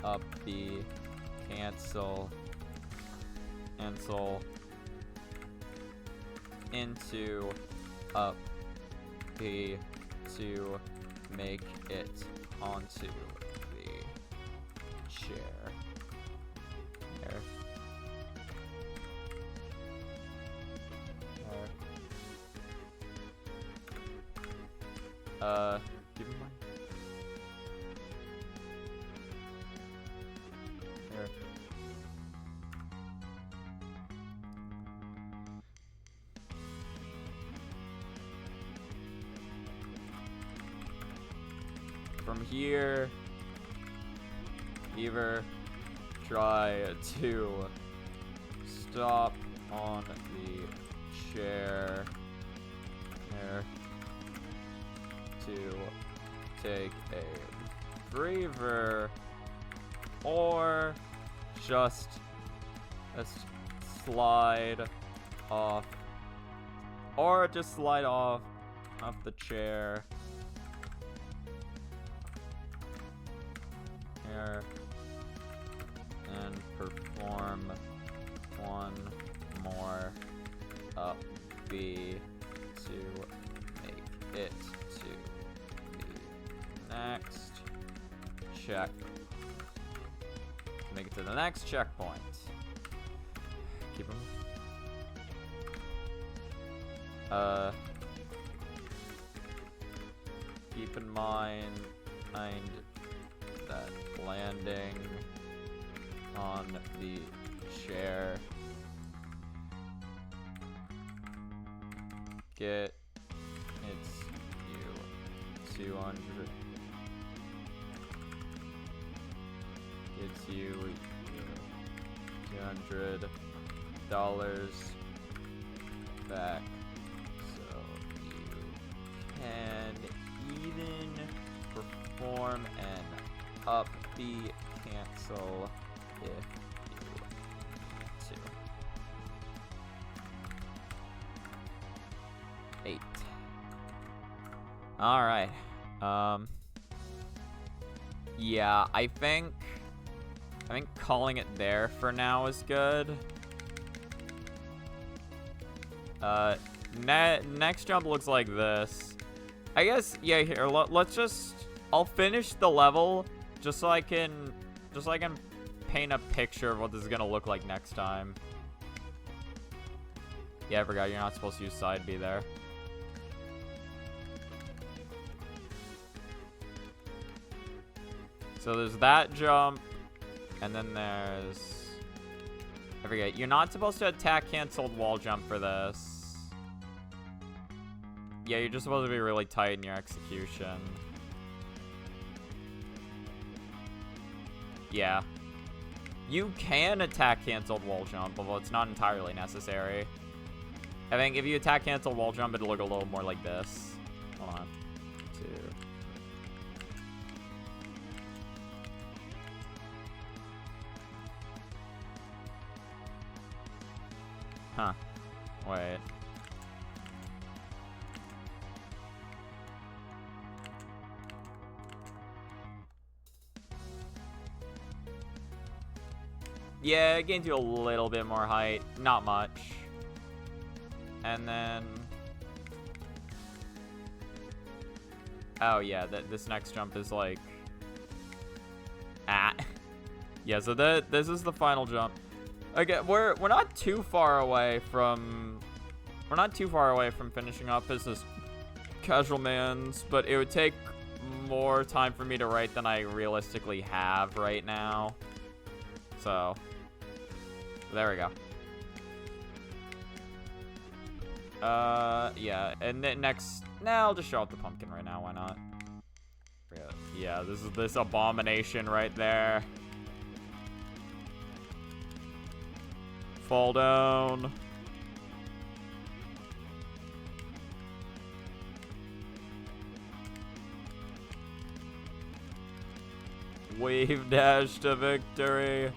up B cancel into up B to make it onto the chair. There. Give me mine. There. From here, either try to stop on the chair there to take a breather, or just slide off Or just slide off the chair. Here. And perform one more up B to make it to the next check. Make it to the next checkpoint. Keep them. Keep in mind that landing on the chair. Get it's you 200. Gets you $200 back, so you can even perform an up B cancel if you want to. 8. All right. Yeah, I think calling it there for now is good. Next jump looks like this. I guess, yeah, here, let's just, I'll finish the level just so I can paint a picture of what this is gonna look like next time. Yeah, I forgot, you're not supposed to use side B there. So there's that jump, and then there's, I forget, you're not supposed to attack canceled wall jump for this. Yeah, you're just supposed to be really tight in your execution. Yeah. You can attack canceled wall jump, although it's not entirely necessary. I think if you attack canceled wall jump, it'll look a little more like this. Hold on. 2. Huh. Wait. Yeah, it gains you a little bit more height. Not much. And then... oh, yeah, this next jump is like... ah. Yeah, so this is the final jump. Okay, we're not too far away from... we're not too far away from finishing up as this Casual Man's, but it would take more time for me to write than I realistically have right now. So... there we go. Yeah, and then next... nah, I'll just show up the pumpkin right now, why not? Yeah, this is this abomination right there. Fall down. Wave dash to victory.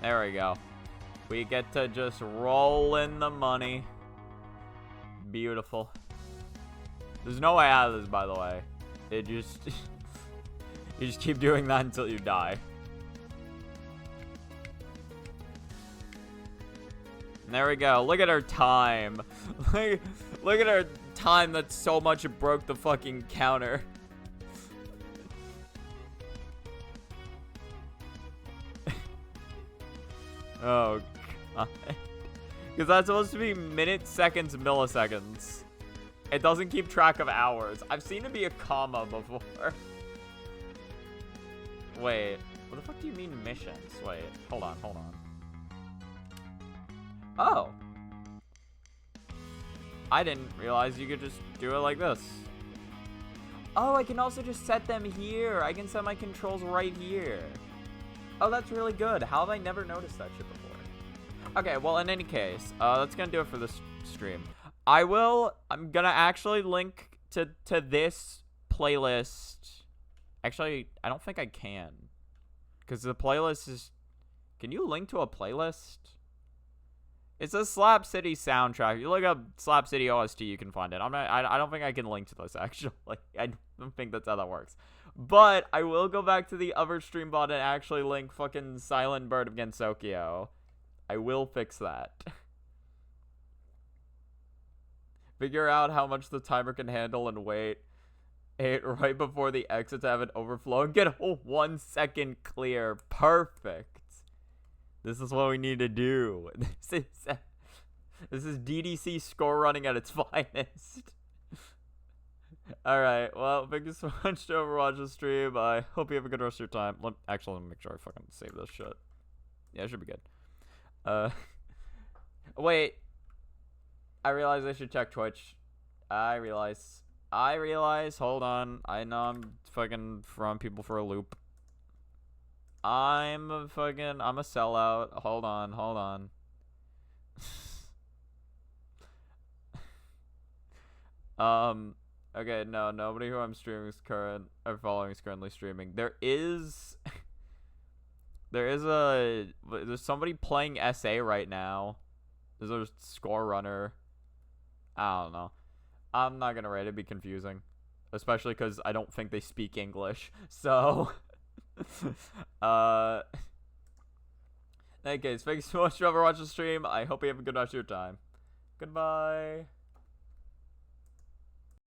There we go. We get to just roll in the money. Beautiful. There's no way out of this, by the way. It just... you just keep doing that until you die. And there we go. Look at our time. Look at our time that so much it broke the fucking counter. Oh, God. Because that's supposed to be minutes, seconds, milliseconds. It doesn't keep track of hours. I've seen it be a comma before. Wait. What the fuck do you mean missions? Wait. Hold on. Oh. I didn't realize you could just do it like this. Oh, I can also just set them here. I can set my controls right here. Oh, that's really good. How have I never noticed that shit before? Okay, well, in any case, that's gonna do it for this stream. I'm gonna actually link to this playlist. Actually, I don't think I can. Because the playlist is... Can you link to a playlist? It's a Slap City soundtrack. You look up Slap City OST, you can find it. I don't think I can link to this, actually. I don't think that's how that works. But I will go back to the other stream bot and actually link fucking Silent Bird of Gensokyo. I will fix that. Figure out how much the timer can handle and wait. 8 right before the exit to have it overflow and get a whole 1 second clear. Perfect. This is what we need to do. This is DDC score running at its finest. Alright, well, thank you so much to overwatch the stream. I hope you have a good rest of your time. Actually, let me make sure I fucking save this shit. Yeah, it should be good. Wait. I realize I should check Twitch. I realize. Hold on. I know I'm fucking throwing people for a loop. I'm a sellout. Hold on. Okay, no, nobody who I'm streaming is following is currently streaming. There's somebody playing SA right now. There's a score runner. I don't know. I'm not gonna rate it. It'd be confusing. Especially because I don't think they speak English. So... Hey guys, thanks so much for watching the stream. I hope you have a good rest of your time. Goodbye.